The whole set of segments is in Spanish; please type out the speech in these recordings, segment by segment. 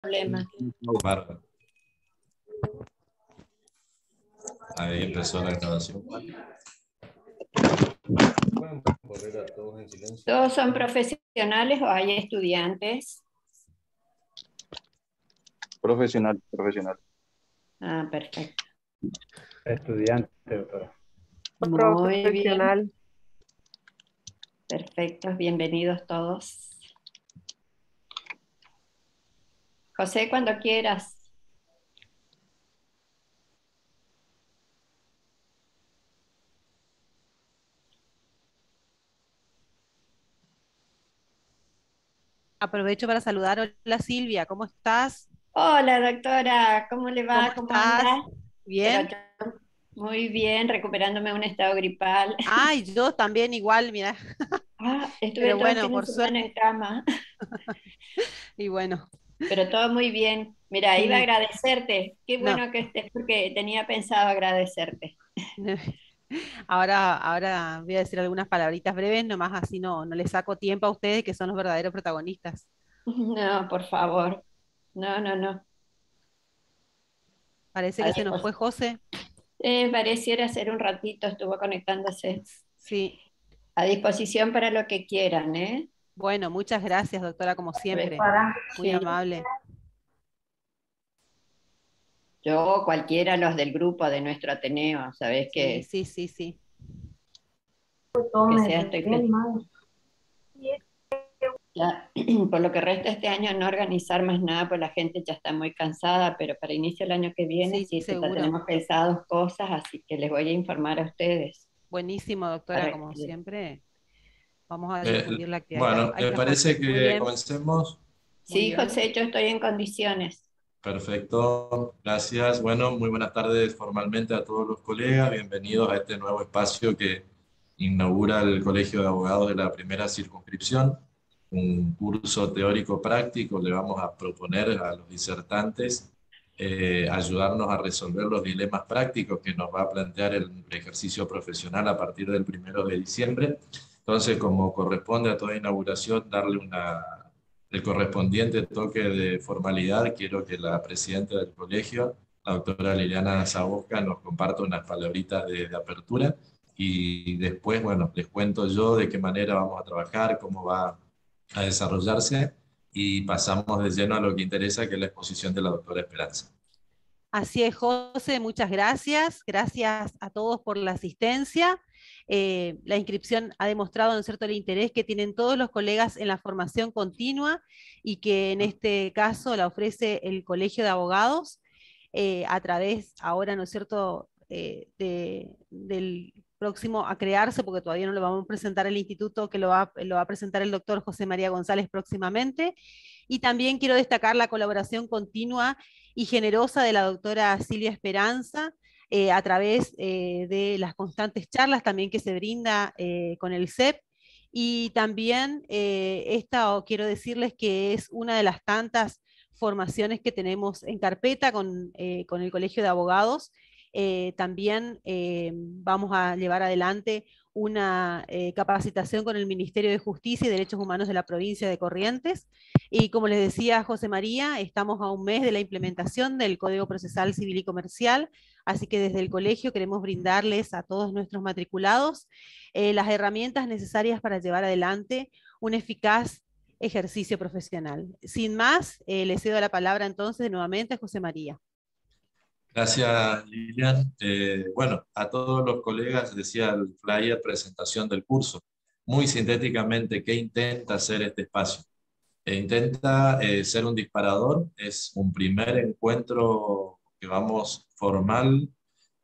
problema. Bárbaro. Ahí empezó la grabación. Pueden poner a todos en silencio. ¿Todos son profesionales o hay estudiantes? Profesional. Ah, perfecto. Estudiante, doctora. Muy bien. Profesional. Perfecto, bienvenidos todos. José, cuando quieras. Aprovecho para saludar. Hola Silvia, ¿cómo estás? Hola, doctora, ¿cómo le va? ¿Cómo ¿Cómo estás? anda? ¿Bien? Pero yo muy bien, recuperándome un estado gripal. Ay, yo también igual, mira. Estuve Pero todo el bueno, fin de por semana suerte. en cama, Y bueno, pero todo muy bien. Mira, iba a sí, agradecerte. Qué no. bueno que estés, porque tenía pensado agradecerte. Ahora voy a decir algunas palabritas breves, nomás así no les saco tiempo a ustedes que son los verdaderos protagonistas. No, por favor. No. Parece A que se nos fue José. Pareciera ser un ratito, estuvo conectándose. Sí. A disposición para lo que quieran, ¿eh? Bueno, muchas gracias, doctora, como siempre. Muy Sí. amable. Yo, cualquiera, los del grupo de nuestro Ateneo, sabés Sí, que sí. sea, por lo que resta este año no organizar más nada, pues la gente ya está muy cansada, pero para inicio del año que viene Sí, sí, ya seguro. tenemos pensados cosas, así que les voy a informar a ustedes. Buenísimo, doctora, Para como que... siempre. Vamos a difundir la actividad. Bueno, Ahí ¿les está parece José. Muy que bien, comencemos? muy Sí, bien. José, yo estoy en condiciones. Perfecto, gracias. Bueno, muy buenas tardes formalmente a todos los colegas. Bienvenidos a este nuevo espacio que inaugura el Colegio de Abogados de la Primera Circunscripción. Un curso teórico práctico. Le vamos a proponer a los disertantes ayudarnos a resolver los dilemas prácticos que nos va a plantear el ejercicio profesional a partir del 1 de diciembre. Entonces, como corresponde a toda inauguración, darle el correspondiente toque de formalidad. Quiero que la presidenta del colegio, la doctora Liliana Zabosca, nos comparta unas palabritas de apertura y después, bueno, les cuento yo de qué manera vamos a trabajar, cómo va a desarrollarse y pasamos de lleno a lo que interesa, que es la exposición de la doctora Esperanza. Así es, José, muchas gracias. Gracias a todos por la asistencia. La inscripción ha demostrado, ¿no es cierto?, el interés que tienen todos los colegas en la formación continua y que en este caso la ofrece el Colegio de Abogados a través ahora, ¿no es cierto?, del próximo a crearse, porque todavía no lo vamos a presentar el instituto, que lo va a presentar el doctor José María González próximamente. Y también quiero destacar la colaboración continua y generosa de la doctora Silvia Esperanza a través de las constantes charlas también que se brinda con el CEP. Y también quiero decirles que es una de las tantas formaciones que tenemos en carpeta con el Colegio de Abogados. También vamos a llevar adelante una capacitación con el Ministerio de Justicia y Derechos Humanos de la provincia de Corrientes. Y como les decía José María, estamos a un mes de la implementación del Código Procesal Civil y Comercial, así que desde el colegio queremos brindarles a todos nuestros matriculados las herramientas necesarias para llevar adelante un eficaz ejercicio profesional. Sin más, le cedo la palabra entonces nuevamente a José María. Gracias, Lilian. Bueno, a todos los colegas decía el flyer presentación del curso. Muy sintéticamente, ¿qué intenta hacer este espacio? Intenta ser un disparador. Es un primer encuentro que vamos formal,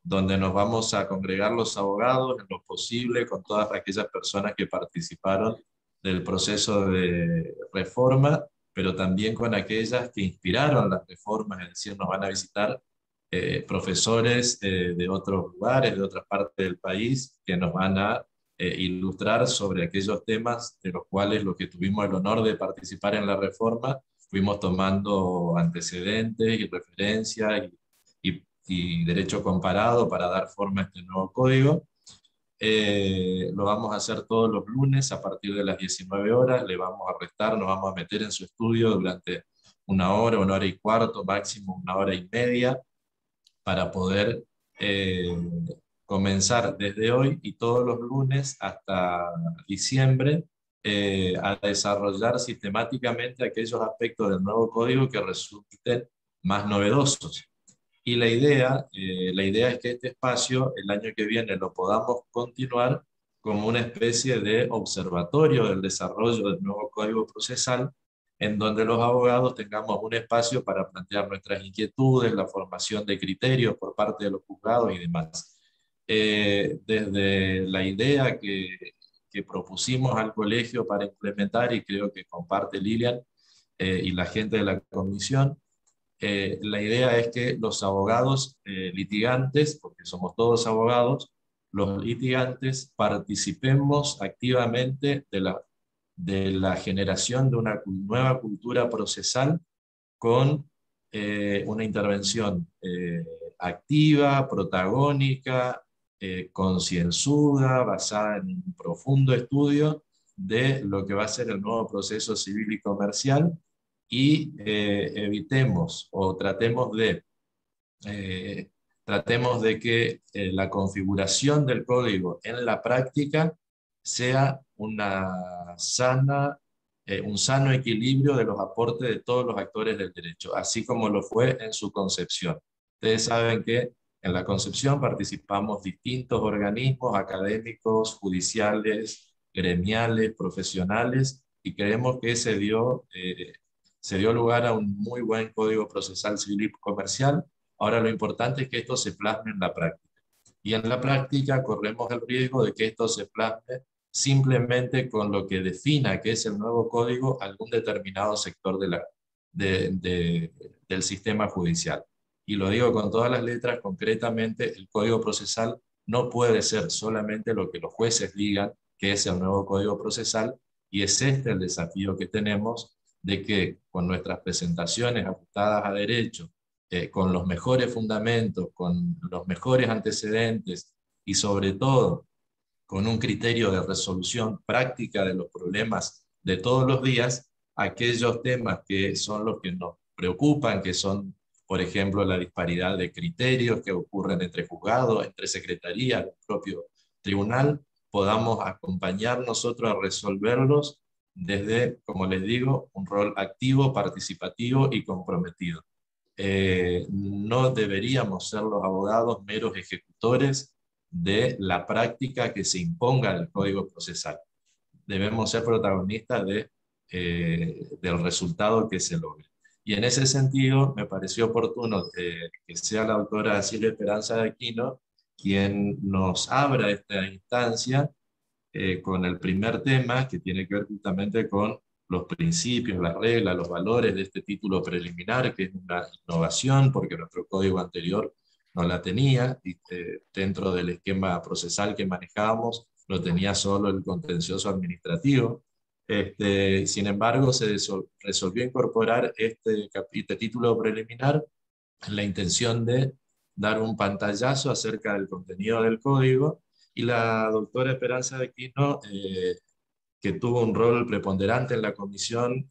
donde nos vamos a congregar los abogados en lo posible con todas aquellas personas que participaron del proceso de reforma, pero también con aquellas que inspiraron las reformas, es decir, nos van a visitar profesores de otros lugares, de otras partes del país, que nos van a ilustrar sobre aquellos temas de los cuales los que tuvimos el honor de participar en la reforma fuimos tomando antecedentes y referencias y derecho comparado para dar forma a este nuevo código. Lo vamos a hacer todos los lunes a partir de las 19 horas, le vamos a restar, nos vamos a meter en su estudio durante una hora y cuarto, máximo una hora y media, para poder comenzar desde hoy y todos los lunes hasta diciembre a desarrollar sistemáticamente aquellos aspectos del nuevo código que resulten más novedosos. Y la idea es que este espacio el año que viene lo podamos continuar como una especie de observatorio del desarrollo del nuevo código procesal, en donde los abogados tengamos un espacio para plantear nuestras inquietudes, la formación de criterios por parte de los juzgados y demás. Desde la idea que propusimos al colegio para implementar, y creo que comparte Lilian y la gente de la comisión, la idea es que los abogados litigantes, porque somos todos abogados, los litigantes participemos activamente de la generación de una nueva cultura procesal con una intervención activa, protagónica, concienzuda, basada en un profundo estudio de lo que va a ser el nuevo proceso civil y comercial, y evitemos o tratemos de que la configuración del código en la práctica sea un sano equilibrio de los aportes de todos los actores del derecho, así como lo fue en su concepción. Ustedes saben que en la concepción participamos distintos organismos académicos, judiciales, gremiales, profesionales, y creemos que se dio lugar a un muy buen código procesal civil y comercial. Ahora lo importante es que esto se plasme en la práctica. Y en la práctica corremos el riesgo de que esto se plasme simplemente con lo que defina que es el nuevo código algún determinado sector del sistema judicial. Y lo digo con todas las letras, concretamente el código procesal no puede ser solamente lo que los jueces digan que es el nuevo código procesal, y es este el desafío que tenemos, de que con nuestras presentaciones ajustadas a derecho, con los mejores fundamentos, con los mejores antecedentes y sobre todo con un criterio de resolución práctica de los problemas de todos los días, aquellos temas que son los que nos preocupan, que son, por ejemplo, la disparidad de criterios que ocurren entre juzgados, entre secretarías, el propio tribunal, podamos acompañar nosotros a resolverlos desde, como les digo, un rol activo, participativo y comprometido. No deberíamos ser los abogados meros ejecutores de la práctica que se imponga del código procesal. Debemos ser protagonistas del resultado que se logre. Y en ese sentido me pareció oportuno que sea la doctora Silvia Esperanza de Aquino quien nos abra esta instancia con el primer tema, que tiene que ver justamente con los principios, las reglas, los valores de este título preliminar, que es una innovación porque nuestro código anterior no la tenía, y dentro del esquema procesal que manejábamos lo tenía solo el contencioso administrativo. Sin embargo, se resolvió incorporar este título preliminar en la intención de dar un pantallazo acerca del contenido del código, y la doctora Esperanza de Aquino, que tuvo un rol preponderante en la comisión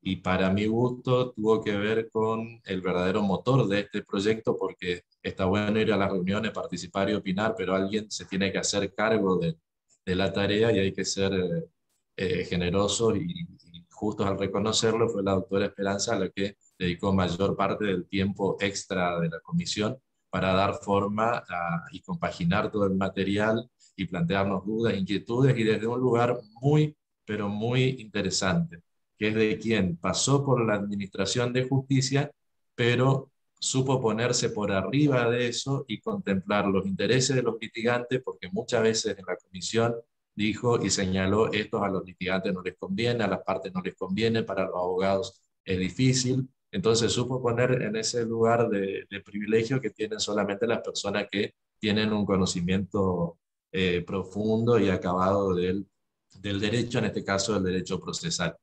y para mi gusto tuvo que ver con el verdadero motor de este proyecto, porque está bueno ir a las reuniones, participar y opinar, pero alguien se tiene que hacer cargo de la tarea, y hay que ser generosos y justos al reconocerlo. Fue la doctora Esperanza la que dedicó mayor parte del tiempo extra de la comisión para dar forma y compaginar todo el material y plantearnos dudas, inquietudes, y desde un lugar muy, pero muy interesante, que es de quien pasó por la administración de justicia, pero supo ponerse por arriba de eso y contemplar los intereses de los litigantes, porque muchas veces en la comisión dijo y señaló: esto a los litigantes no les conviene, a las partes no les conviene, para los abogados es difícil. Entonces supo poner en ese lugar de privilegio que tienen solamente las personas que tienen un conocimiento profundo y acabado del derecho, en este caso del derecho procesal.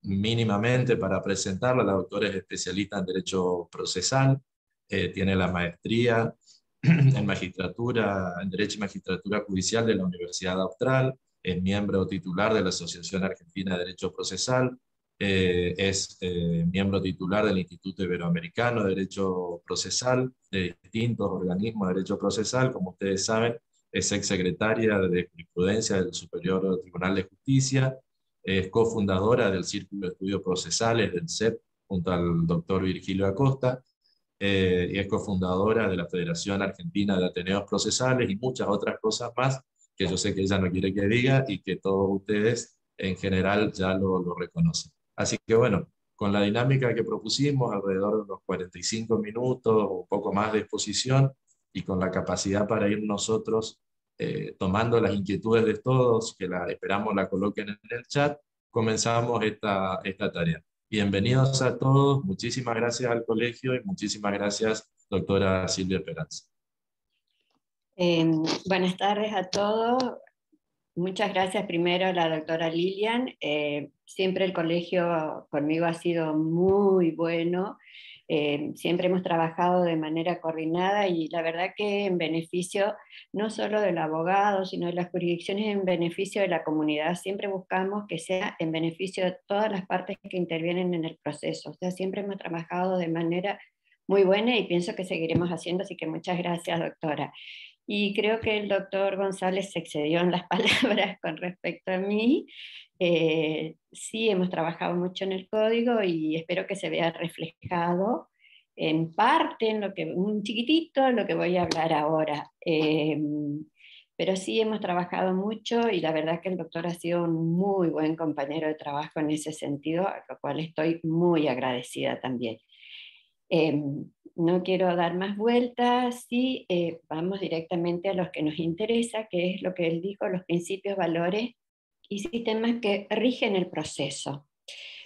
Mínimamente para presentarla, la doctora es especialista en derecho procesal, tiene la maestría en magistratura, en Derecho y Magistratura Judicial de la Universidad Austral, es miembro titular de la Asociación Argentina de Derecho Procesal, Es miembro titular del Instituto Iberoamericano de Derecho Procesal, de distintos organismos de derecho procesal, como ustedes saben, es exsecretaria de Jurisprudencia del Superior Tribunal de Justicia, es cofundadora del Círculo de Estudios Procesales del CEP, junto al doctor Virgilio Acosta, y es cofundadora de la Federación Argentina de Ateneos Procesales y muchas otras cosas más que yo sé que ella no quiere que diga y que todos ustedes en general ya lo reconocen. Así que bueno, con la dinámica que propusimos, alrededor de unos 45 minutos o un poco más de exposición, y con la capacidad para ir nosotros tomando las inquietudes de todos, que esperamos la coloquen en el chat, comenzamos esta tarea. Bienvenidos a todos, muchísimas gracias al colegio y muchísimas gracias, doctora Silvia Esperanza. Buenas tardes a todos. Muchas gracias primero a la doctora Lilian. Siempre el colegio conmigo ha sido muy bueno. Siempre hemos trabajado de manera coordinada y la verdad que en beneficio no solo del abogado, sino de las jurisdicciones, en beneficio de la comunidad. Siempre buscamos que sea en beneficio de todas las partes que intervienen en el proceso. O sea, siempre hemos trabajado de manera muy buena y pienso que seguiremos haciendo, así que muchas gracias, doctora. Y creo que el doctor González se excedió en las palabras con respecto a mí. Sí, hemos trabajado mucho en el código y espero que se vea reflejado en parte, un chiquitito, en lo que voy a hablar ahora. Pero sí hemos trabajado mucho y la verdad que el doctor ha sido un muy buen compañero de trabajo en ese sentido, a lo cual estoy muy agradecida también. No quiero dar más vueltas, sí, vamos directamente a lo que nos interesa, que es lo que él dijo, los principios, valores y sistemas que rigen el proceso.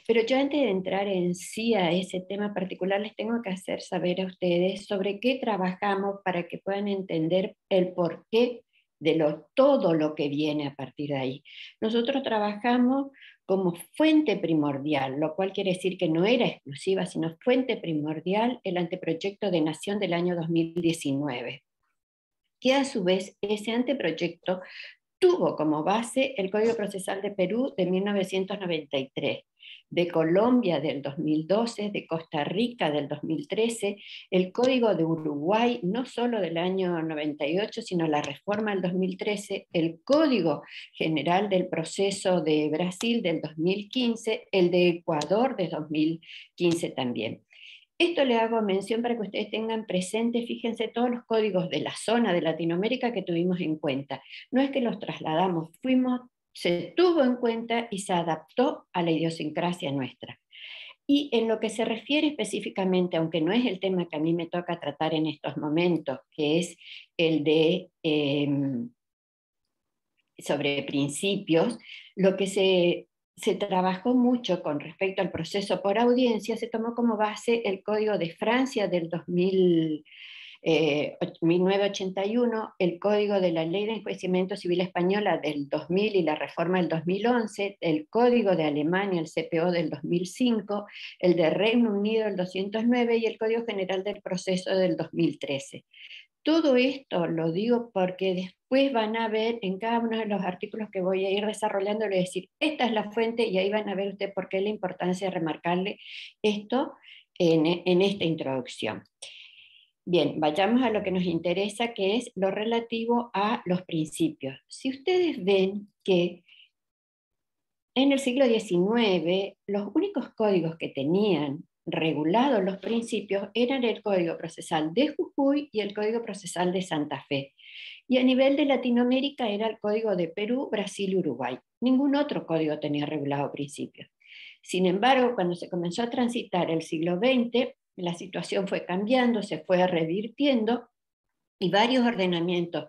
Pero yo antes de entrar en sí a ese tema particular, les tengo que hacer saber a ustedes sobre qué trabajamos para que puedan entender el porqué de todo lo que viene a partir de ahí. Nosotros trabajamos como fuente primordial, lo cual quiere decir que no era exclusiva, sino fuente primordial, el anteproyecto de Nación del año 2019, que a su vez ese anteproyecto tuvo como base el Código Procesal de Perú de 1993, de Colombia del 2012, de Costa Rica del 2013, el Código de Uruguay, no solo del año 98, sino la reforma del 2013, el Código General del Proceso de Brasil del 2015, el de Ecuador de 2015 también. Esto le hago mención para que ustedes tengan presente, fíjense, todos los códigos de la zona de Latinoamérica que tuvimos en cuenta. No es que los trasladamos, se tuvo en cuenta y se adaptó a la idiosincrasia nuestra. Y en lo que se refiere específicamente, aunque no es el tema que a mí me toca tratar en estos momentos, que es el de sobre principios, lo que se trabajó mucho con respecto al proceso por audiencia, se tomó como base el Código de Francia del 1981, el Código de la Ley de Enjuiciamiento Civil Española del 2000 y la reforma del 2011, el Código de Alemania, el CPO del 2005, el de Reino Unido del 209 y el Código General del Proceso del 2013. Todo esto lo digo porque después van a ver en cada uno de los artículos que voy a ir desarrollando, le voy a decir, esta es la fuente y ahí van a ver ustedes por qué la importancia de remarcarle esto en esta introducción. Bien, vayamos a lo que nos interesa, que es lo relativo a los principios. Si ustedes ven que en el siglo XIX los únicos códigos que tenían regulados los principios eran el Código Procesal de Jujuy y el Código Procesal de Santa Fe. Y a nivel de Latinoamérica era el Código de Perú, Brasil y Uruguay. Ningún otro código tenía regulado principios. Sin embargo, cuando se comenzó a transitar el siglo XX, la situación fue cambiando, se fue revirtiendo y varios ordenamientos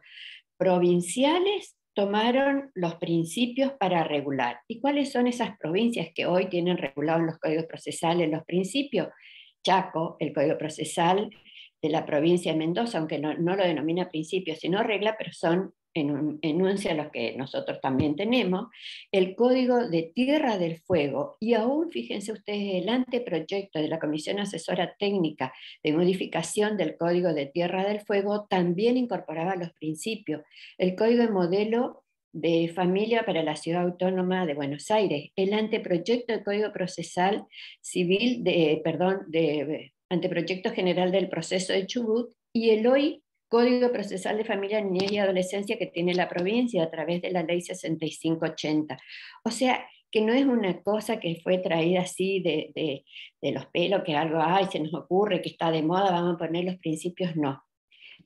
provinciales tomaron los principios para regular. ¿Y cuáles son esas provincias que hoy tienen regulados los códigos procesales los principios? Chaco, el Código Procesal de la provincia de Mendoza, aunque no lo denomina principios, sino regla, pero son enuncia los que nosotros también tenemos, el Código de Tierra del Fuego, y aún, fíjense ustedes, el anteproyecto de la Comisión Asesora Técnica de Modificación del Código de Tierra del Fuego también incorporaba los principios. El Código de Modelo de Familia para la Ciudad Autónoma de Buenos Aires, el anteproyecto de Código Procesal Civil, anteproyecto general del proceso de Chubut, y el hoy Código Procesal de Familia, Niñez y Adolescencia que tiene la provincia a través de la Ley 6580. O sea, que no es una cosa que fue traída así de los pelos, que algo, ay, se nos ocurre, que está de moda, vamos a poner los principios, no.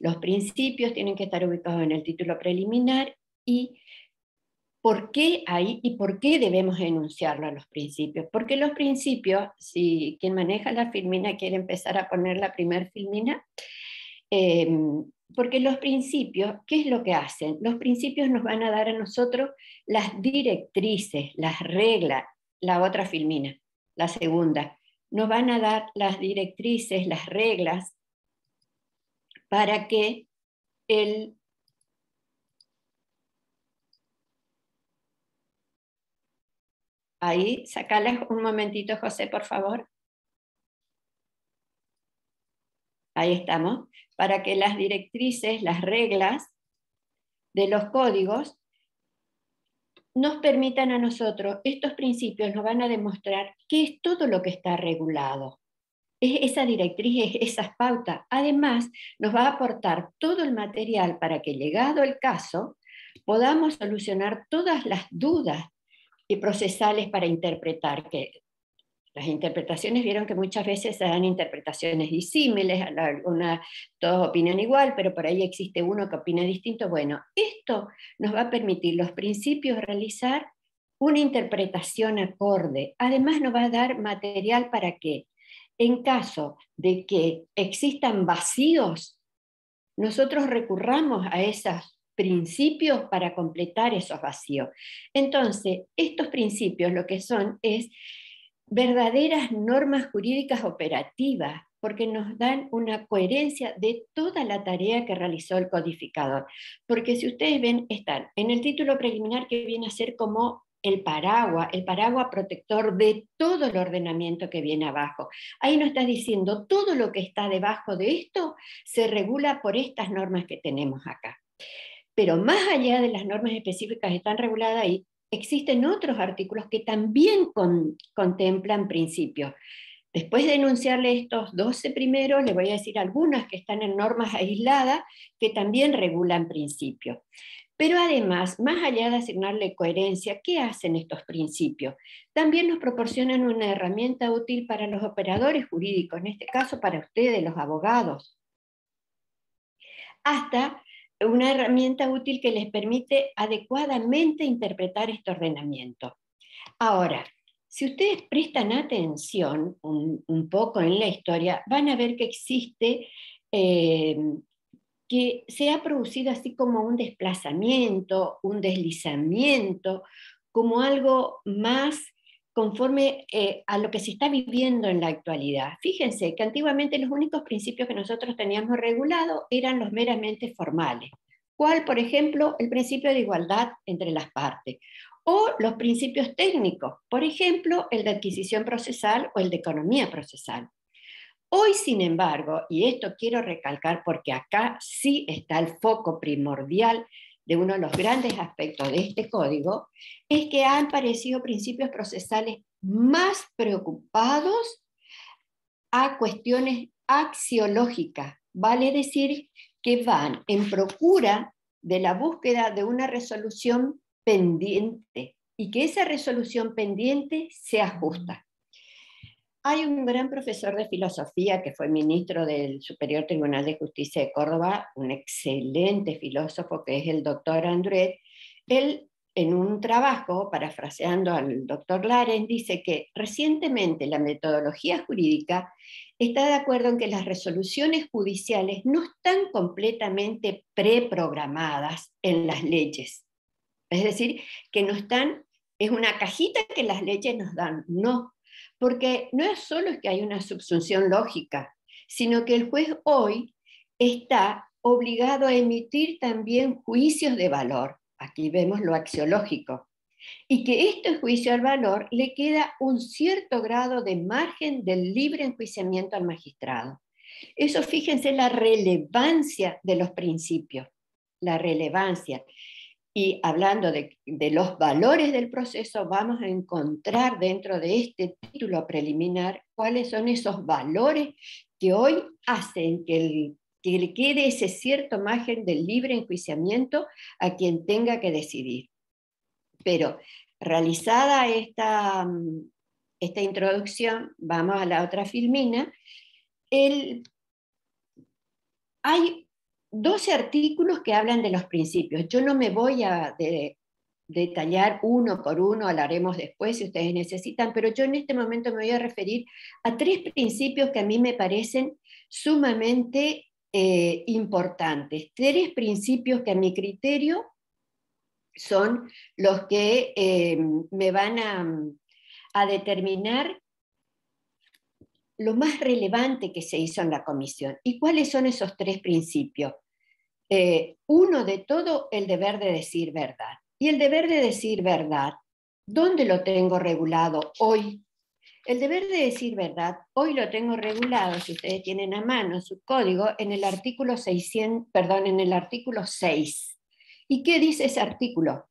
Los principios tienen que estar ubicados en el título preliminar y ¿por qué ahí y por qué debemos enunciarlo a los principios? Porque los principios, si quien maneja la filmina quiere empezar a poner la primer filmina, porque los principios, ¿qué es lo que hacen? Los principios nos van a dar a nosotros las directrices, las reglas, la otra filmina, la segunda, nos van a dar las directrices, las reglas para que ahí, sacala un momentito, José, por favor. Ahí estamos. Para que las directrices, las reglas de los códigos nos permitan a nosotros, estos principios nos van a demostrar qué es todo lo que está regulado. Es esa directriz, es esas pautas. Además, nos va a aportar todo el material para que, llegado el caso, podamos solucionar todas las dudas y procesales para interpretar, que las interpretaciones vieron que muchas veces se dan interpretaciones disímiles, todos opinan igual, pero por ahí existe uno que opina distinto. Bueno, esto nos va a permitir los principios realizar una interpretación acorde. Además nos va a dar material para que, en caso de que existan vacíos, nosotros recurramos a esos principios para completar esos vacíos. Entonces, estos principios lo que son es verdaderas normas jurídicas operativas, porque nos dan una coherencia de toda la tarea que realizó el codificador. Porque si ustedes ven, están en el título preliminar, que viene a ser como el paraguas protector de todo el ordenamiento que viene abajo. Ahí nos está diciendo todo lo que está debajo de esto se regula por estas normas que tenemos acá. Pero más allá de las normas específicas que están reguladas ahí, existen otros artículos que también contemplan principios. Después de enunciarle estos 12 primeros, les voy a decir algunas que están en normas aisladas que también regulan principios. Pero además, más allá de asignarle coherencia, ¿qué hacen estos principios? También nos proporcionan una herramienta útil para los operadores jurídicos, en este caso para ustedes, los abogados. Hasta una herramienta útil que les permite adecuadamente interpretar este ordenamiento. Ahora, si ustedes prestan atención un poco en la historia, van a ver que existe, que se ha producido así como un desplazamiento, un deslizamiento, como algo más conforme a lo que se está viviendo en la actualidad. Fíjense que antiguamente los únicos principios que nosotros teníamos regulados eran los meramente formales. ¿Cuál, por ejemplo? El principio de igualdad entre las partes. O los principios técnicos, por ejemplo, el de adquisición procesal o el de economía procesal. Hoy, sin embargo, y esto quiero recalcar porque acá sí está el foco primordial de uno de los grandes aspectos de este código, es que han aparecido principios procesales más preocupados a cuestiones axiológicas, vale decir que van en procura de la búsqueda de una resolución pendiente y que esa resolución pendiente sea justa. Hay un gran profesor de filosofía que fue ministro del Superior Tribunal de Justicia de Córdoba, un excelente filósofo que es el doctor Andret. Él, en un trabajo, parafraseando al doctor Laren, dice que recientemente la metodología jurídica está de acuerdo en que las resoluciones judiciales no están completamente preprogramadas en las leyes. Es decir, que no están, es una cajita que las leyes nos dan, no. Porque no es solo que hay una subsunción lógica, sino que el juez hoy está obligado a emitir también juicios de valor. Aquí vemos lo axiológico. Y que este juicio al valor le queda un cierto grado de margen del libre enjuiciamiento al magistrado. Eso, fíjense la relevancia de los principios, la relevancia. Y hablando de los valores del proceso, vamos a encontrar dentro de este título preliminar cuáles son esos valores que hoy hacen que le quede ese cierto margen del libre enjuiciamiento a quien tenga que decidir. Pero realizada esta introducción, vamos a la otra filmina. Hay 12 artículos que hablan de los principios. Yo no me voy a detallar uno por uno, lo haremos después si ustedes necesitan, pero yo en este momento me voy a referir a 3 principios que a mí me parecen sumamente importantes. 3 principios que a mi criterio son los que me van a determinar lo más relevante que se hizo en la comisión. ¿Y cuáles son esos 3 principios? Uno de todo, el deber de decir verdad. Y el deber de decir verdad, ¿dónde lo tengo regulado hoy? El deber de decir verdad, hoy lo tengo regulado, si ustedes tienen a mano su código, en el artículo 6. ¿Y qué dice ese artículo?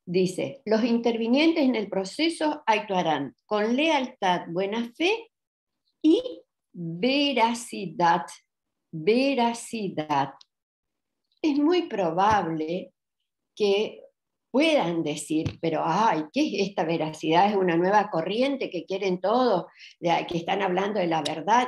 Dice, los intervinientes en el proceso actuarán con lealtad, buena fe y veracidad. Veracidad. Es muy probable que puedan decir, pero ay, ¿qué es esta veracidad? ¿Es una nueva corriente que quieren todos, que están hablando de la verdad?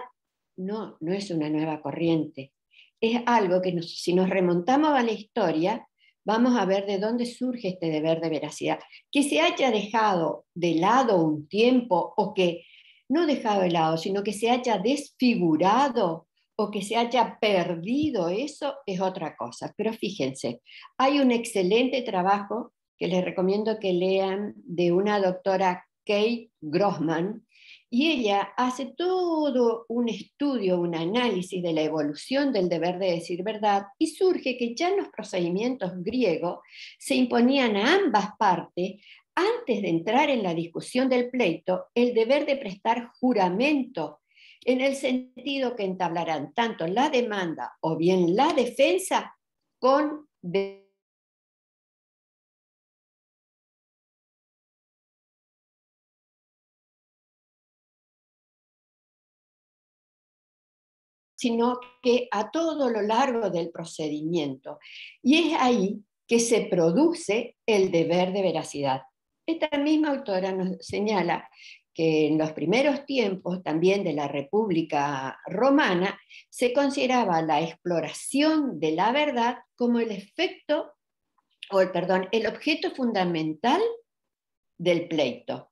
No, no es una nueva corriente. Es algo que si nos remontamos a la historia, vamos a ver de dónde surge este deber de veracidad. Que se haya dejado de lado un tiempo, o que no dejado de lado, sino que se haya desfigurado o que se haya perdido, eso es otra cosa. Pero fíjense, hay un excelente trabajo que les recomiendo que lean de una doctora, Kate Grossman, y ella hace todo un estudio, un análisis de la evolución del deber de decir verdad, y surge que ya en los procedimientos griegos se imponían a ambas partes, antes de entrar en la discusión del pleito, el deber de prestar juramento, en el sentido que entablarán tanto la demanda o bien la defensa con sino que a todo lo largo del procedimiento. Y es ahí que se produce el deber de veracidad. Esta misma autora nos señala que en los primeros tiempos también de la República Romana se consideraba la exploración de la verdad como el objeto fundamental del pleito,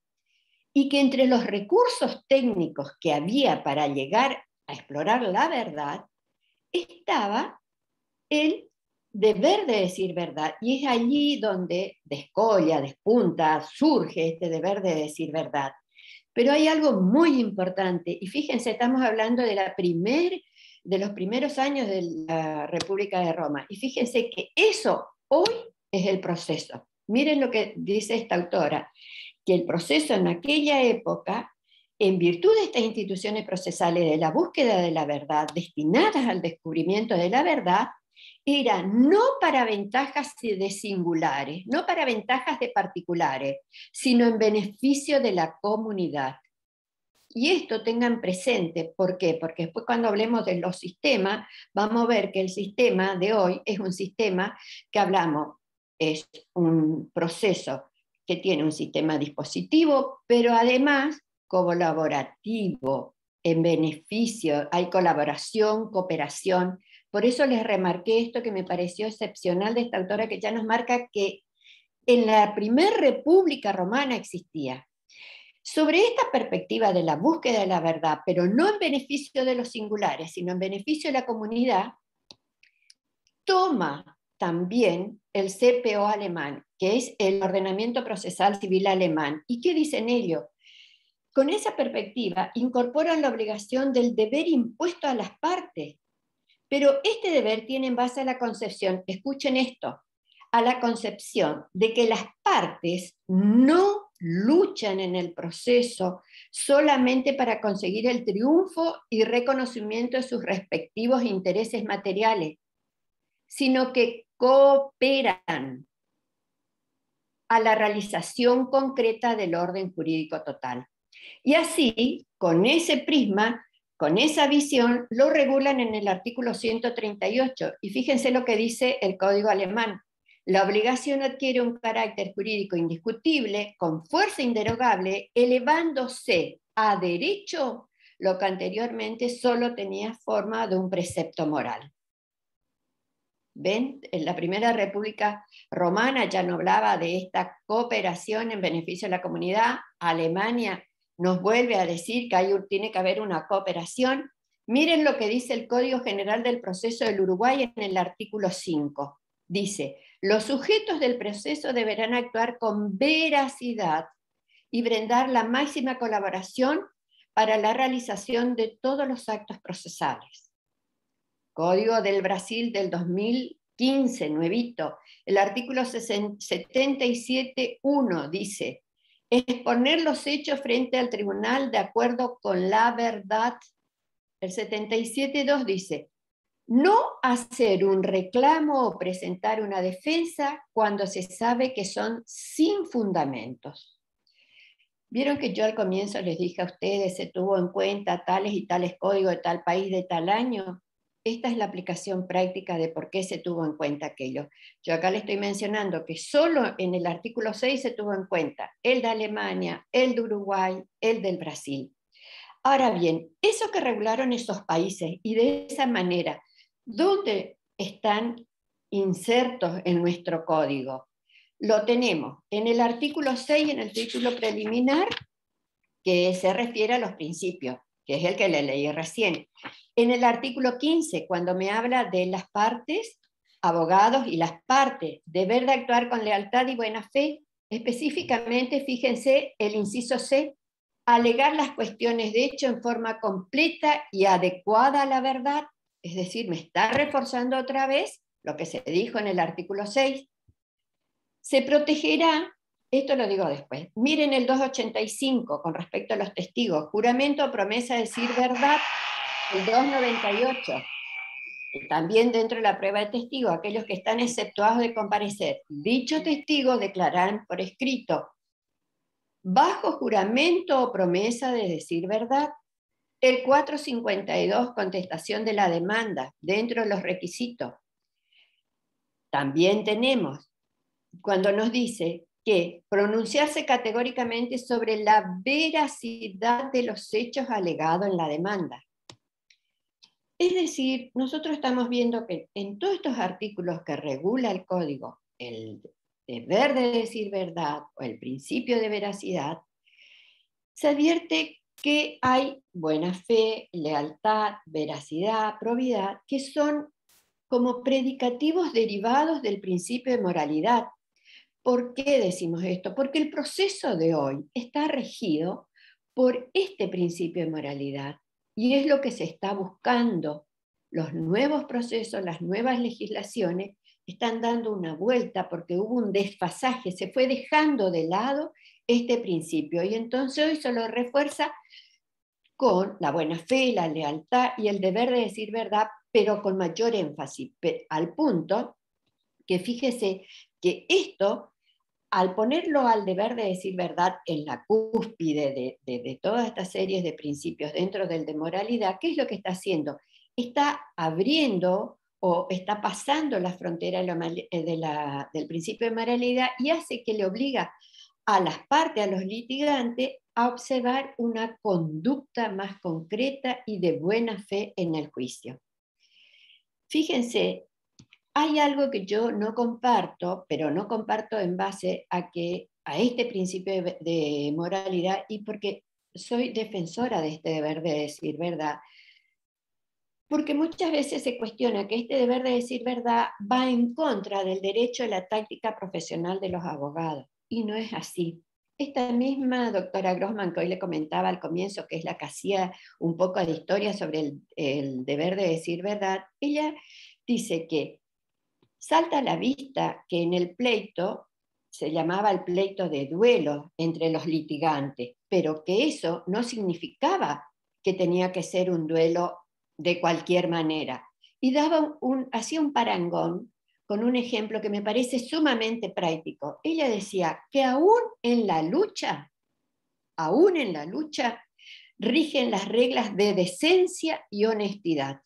y que entre los recursos técnicos que había para llegar a explorar la verdad estaba el deber de decir verdad, y es allí donde descolla, despunta, surge este deber de decir verdad. Pero hay algo muy importante, y fíjense, estamos hablando de los primeros años de la República de Roma, y fíjense que eso hoy es el proceso. Miren lo que dice esta autora, que el proceso en aquella época, en virtud de estas instituciones procesales de la búsqueda de la verdad, destinadas al descubrimiento de la verdad, era no para ventajas de singulares, no para ventajas de particulares, sino en beneficio de la comunidad. Y esto tengan presente, ¿por qué? Porque después cuando hablemos de los sistemas, vamos a ver que el sistema de hoy es un sistema que hablamos, es un proceso que tiene un sistema dispositivo, pero además colaborativo, en beneficio, hay colaboración, cooperación. Por eso les remarqué esto que me pareció excepcional de esta autora, que ya nos marca que en la primera República Romana existía. Sobre esta perspectiva de la búsqueda de la verdad, pero no en beneficio de los singulares, sino en beneficio de la comunidad, toma también el CPO alemán, que es el Ordenamiento Procesal Civil Alemán. ¿Y qué dicen ellos? Con esa perspectiva incorporan la obligación del deber impuesto a las partes, pero este deber tiene en base a la concepción, escuchen esto, a la concepción de que las partes no luchan en el proceso solamente para conseguir el triunfo y reconocimiento de sus respectivos intereses materiales, sino que cooperan a la realización concreta del orden jurídico total. Y así, con ese prisma, con esa visión, lo regulan en el artículo 138. Y fíjense lo que dice el Código alemán. La obligación adquiere un carácter jurídico indiscutible, con fuerza inderogable, elevándose a derecho lo que anteriormente solo tenía forma de un precepto moral. ¿Ven? En la Primera República Romana ya no hablaba de esta cooperación en beneficio de la comunidad. Alemania nos vuelve a decir que tiene que haber una cooperación. Miren lo que dice el Código General del Proceso del Uruguay en el artículo 5. Dice, los sujetos del proceso deberán actuar con veracidad y brindar la máxima colaboración para la realización de todos los actos procesales. Código del Brasil del 2015, nuevito. El artículo 77.1 dice, exponer los hechos frente al tribunal de acuerdo con la verdad. El 77.2 dice, no hacer un reclamo o presentar una defensa cuando se sabe que son sin fundamentos. Vieron que yo al comienzo les dije a ustedes, se tuvo en cuenta tales y tales códigos de tal país de tal año. Esta es la aplicación práctica de por qué se tuvo en cuenta aquello. Yo acá le estoy mencionando que solo en el artículo 6 se tuvo en cuenta el de Alemania, el de Uruguay, el del Brasil. Ahora bien, eso que regularon esos países y de esa manera, ¿dónde están insertos en nuestro código? Lo tenemos en el artículo 6, en el título preliminar, que se refiere a los principios, que es el que le leí recién. En el artículo 15, cuando me habla de las partes, abogados y las partes, deber de actuar con lealtad y buena fe, específicamente, fíjense, el inciso C, alegar las cuestiones de hecho en forma completa y adecuada a la verdad, es decir, me está reforzando otra vez lo que se dijo en el artículo 6. Se protegerá, esto lo digo después, miren el 285 con respecto a los testigos, juramento o promesa de decir verdad, el 298, también dentro de la prueba de testigo, aquellos que están exceptuados de comparecer, dicho testigo declararán por escrito, bajo juramento o promesa de decir verdad. El 452, contestación de la demanda, dentro de los requisitos. También tenemos, cuando nos dice que pronunciarse categóricamente sobre la veracidad de los hechos alegados en la demanda. Es decir, nosotros estamos viendo que en todos estos artículos que regula el código, el deber de decir verdad o el principio de veracidad, se advierte que hay buena fe, lealtad, veracidad, probidad, que son como predicativos derivados del principio de moralidad. ¿Por qué decimos esto? Porque el proceso de hoy está regido por este principio de moralidad y es lo que se está buscando. Los nuevos procesos, las nuevas legislaciones están dando una vuelta porque hubo un desfasaje, se fue dejando de lado este principio y entonces hoy se lo refuerza con la buena fe, la lealtad y el deber de decir verdad, pero con mayor énfasis, al punto que fíjese que esto, al ponerlo al deber de decir verdad en la cúspide de todas estas series de principios dentro del de moralidad, ¿qué es lo que está haciendo? Está abriendo o está pasando la frontera del principio de moralidad y hace que le obliga a las partes, a los litigantes, a observar una conducta más concreta y de buena fe en el juicio. Fíjense, hay algo que yo no comparto, pero no comparto en base a este principio de moralidad y porque soy defensora de este deber de decir verdad. Porque muchas veces se cuestiona que este deber de decir verdad va en contra del derecho a la táctica profesional de los abogados. Y no es así. Esta misma doctora Grossman, que hoy le comentaba al comienzo, que es la que hacía un poco de historia sobre el deber de decir verdad, ella dice que salta a la vista que en el pleito se llamaba el pleito de duelo entre los litigantes, pero que eso no significaba que tenía que ser un duelo de cualquier manera. Y hacía un parangón con un ejemplo que me parece sumamente práctico. Ella decía que aún en la lucha, rigen las reglas de decencia y honestidad.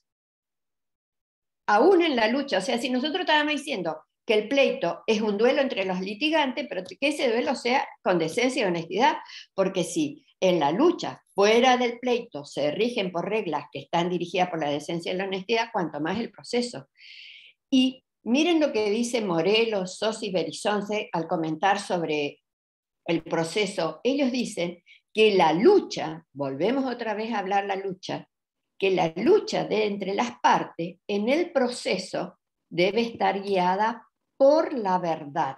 Aún en la lucha, o sea, si nosotros estábamos diciendo que el pleito es un duelo entre los litigantes, pero que ese duelo sea con decencia y honestidad, porque si en la lucha, fuera del pleito, se rigen por reglas que están dirigidas por la decencia y la honestidad, cuanto más el proceso. Y miren lo que dice Morelos, Sosi y Berizonce al comentar sobre el proceso. Ellos dicen que la lucha, volvemos otra vez a hablar la lucha, que la lucha de entre las partes en el proceso debe estar guiada por la verdad.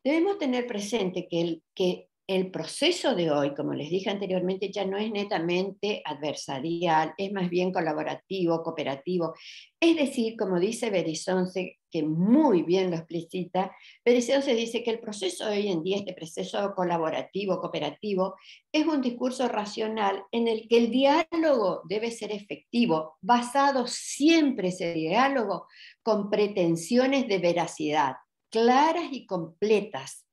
Debemos tener presente que el proceso de hoy, como les dije anteriormente, ya no es netamente adversarial, es más bien colaborativo, cooperativo. Es decir, como dice Berizonce, que muy bien lo explicita, Berizonce dice que el proceso de hoy en día, este proceso colaborativo, cooperativo, es un discurso racional en el que el diálogo debe ser efectivo, basado siempre ese diálogo con pretensiones de veracidad, claras y completas.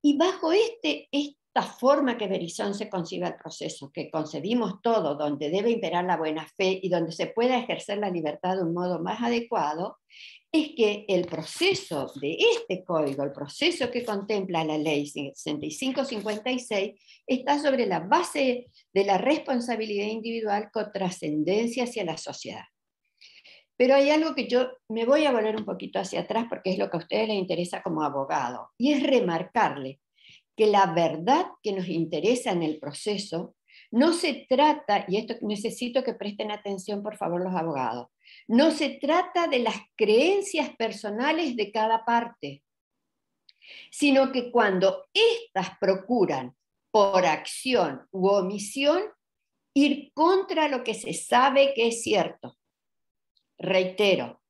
Y bajo esta forma que Berizonce concibe el proceso, que concebimos todo, donde debe imperar la buena fe y donde se pueda ejercer la libertad de un modo más adecuado, es que el proceso de este código, el proceso que contempla la ley 6556, está sobre la base de la responsabilidad individual con trascendencia hacia la sociedad. Pero hay algo que yo me voy a volver un poquito hacia atrás porque es lo que a ustedes les interesa como abogado, y es remarcarle que la verdad que nos interesa en el proceso no se trata, y esto necesito que presten atención por favor los abogados, no se trata de las creencias personales de cada parte, sino que cuando éstas procuran por acción u omisión ir contra lo que se sabe que es cierto. Reitero,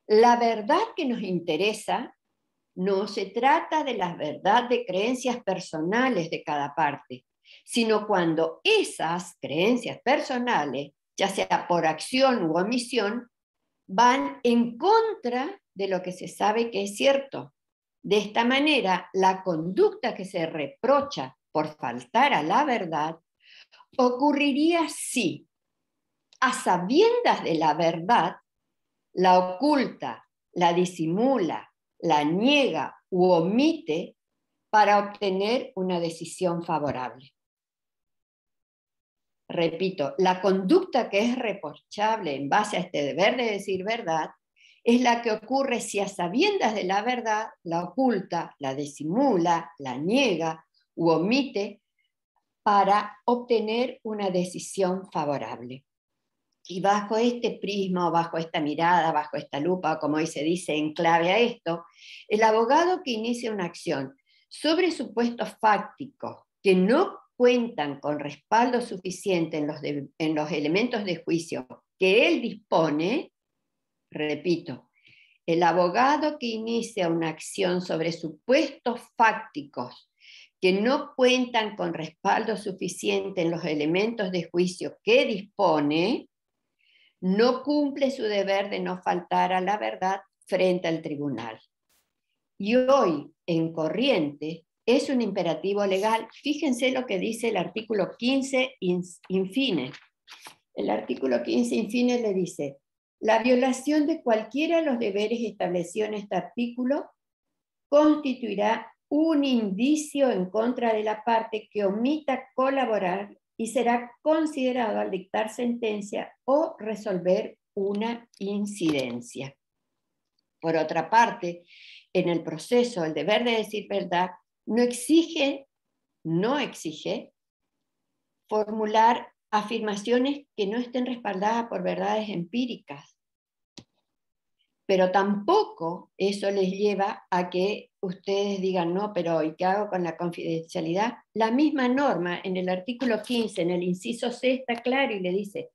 la verdad que nos interesa no se trata de la verdad de creencias personales de cada parte, sino cuando esas creencias personales, ya sea por acción u omisión, van en contra de lo que se sabe que es cierto. De esta manera, la conducta que se reprocha por faltar a la verdad ocurriría si, a sabiendas de la verdad, la oculta, la disimula, la niega u omite para obtener una decisión favorable. Repito, la conducta que es reprochable en base a este deber de decir verdad es la que ocurre si a sabiendas de la verdad la oculta, la disimula, la niega u omite para obtener una decisión favorable. Y bajo este prisma, o bajo esta mirada, bajo esta lupa, como hoy se dice en clave a esto, el abogado que inicia una acción sobre supuestos fácticos que no cuentan con respaldo suficiente en los elementos de juicio que él dispone, repito, el abogado que inicia una acción sobre supuestos fácticos que no cuentan con respaldo suficiente en los elementos de juicio que dispone, no cumple su deber de no faltar a la verdad frente al tribunal. Y hoy, en corriente, es un imperativo legal. Fíjense lo que dice el artículo 15 infine. El artículo 15 infine le dice: la violación de cualquiera de los deberes establecidos en este artículo constituirá un indicio en contra de la parte que omita colaborar y será considerado al dictar sentencia o resolver una incidencia. Por otra parte, en el proceso, el deber de decir verdad no exige formular afirmaciones que no estén respaldadas por verdades empíricas. Pero tampoco eso les lleva a que ustedes digan, no, pero ¿y qué hago con la confidencialidad? La misma norma en el artículo 15, en el inciso C, está claro y le dice,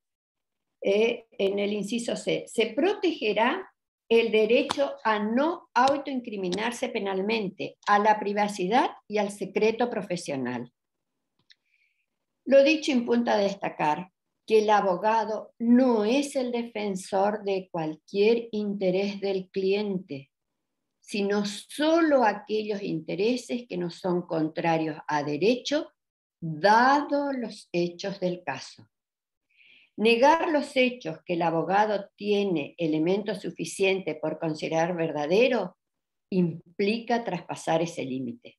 en el inciso C, se protegerá el derecho a no autoincriminarse penalmente, a la privacidad y al secreto profesional. Lo dicho impunta a destacar que el abogado no es el defensor de cualquier interés del cliente, sino solo aquellos intereses que no son contrarios a derecho, dado los hechos del caso. Negar los hechos que el abogado tiene elementos suficientes por considerar verdadero implica traspasar ese límite.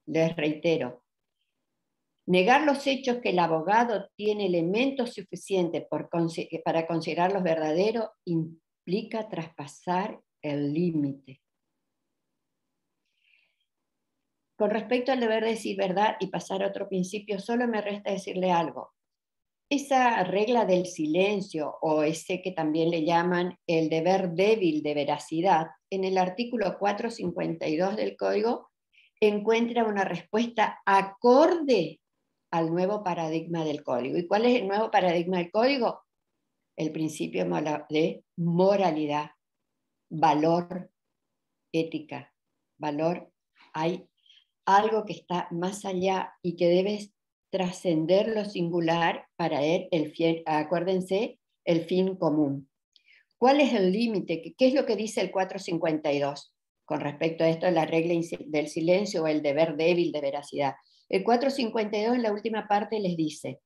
Les reitero, negar los hechos que el abogado tiene elementos suficientes para considerarlos verdaderos implica traspasar el límite. Con respecto al deber de decir verdad y pasar a otro principio, solo me resta decirle algo. Esa regla del silencio, o ese que también le llaman el deber débil de veracidad, en el artículo 452 del Código, encuentra una respuesta acorde al nuevo paradigma del Código. ¿Y cuál es el nuevo paradigma del Código? El principio de moralidad, valor, ética, valor. Hay algo que está más allá y que debe trascender lo singular para él, acuérdense, el fin común. ¿Cuál es el límite? ¿Qué es lo que dice el 452 con respecto a esto de la regla del silencio o el deber débil de veracidad? El 452 en la última parte les dice,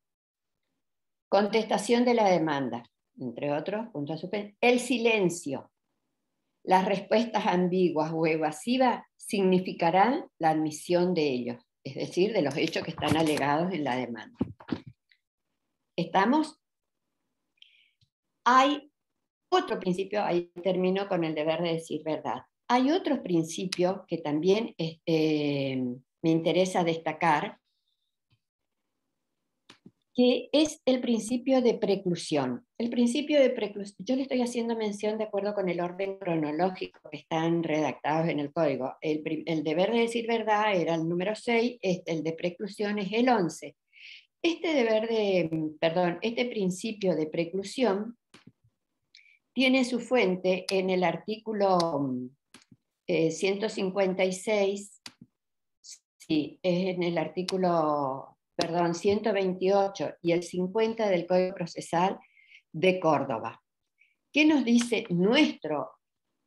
contestación de la demanda, entre otros, punto de suspensión, el silencio, las respuestas ambiguas o evasivas significarán la admisión de ellos, es decir, de los hechos que están alegados en la demanda. ¿Estamos? Hay otro principio, ahí termino con el deber de decir verdad. Hay otro principio que también me interesa destacar, que es el principio de preclusión. El principio de preclusión, yo le estoy haciendo mención de acuerdo con el orden cronológico que están redactados en el código. El deber de decir verdad era el número 6, el de preclusión es el 11. Este principio de preclusión tiene su fuente en el artículo 156, sí, es en el artículo 128 y el 50 del Código Procesal de Córdoba. ¿Qué nos dice nuestro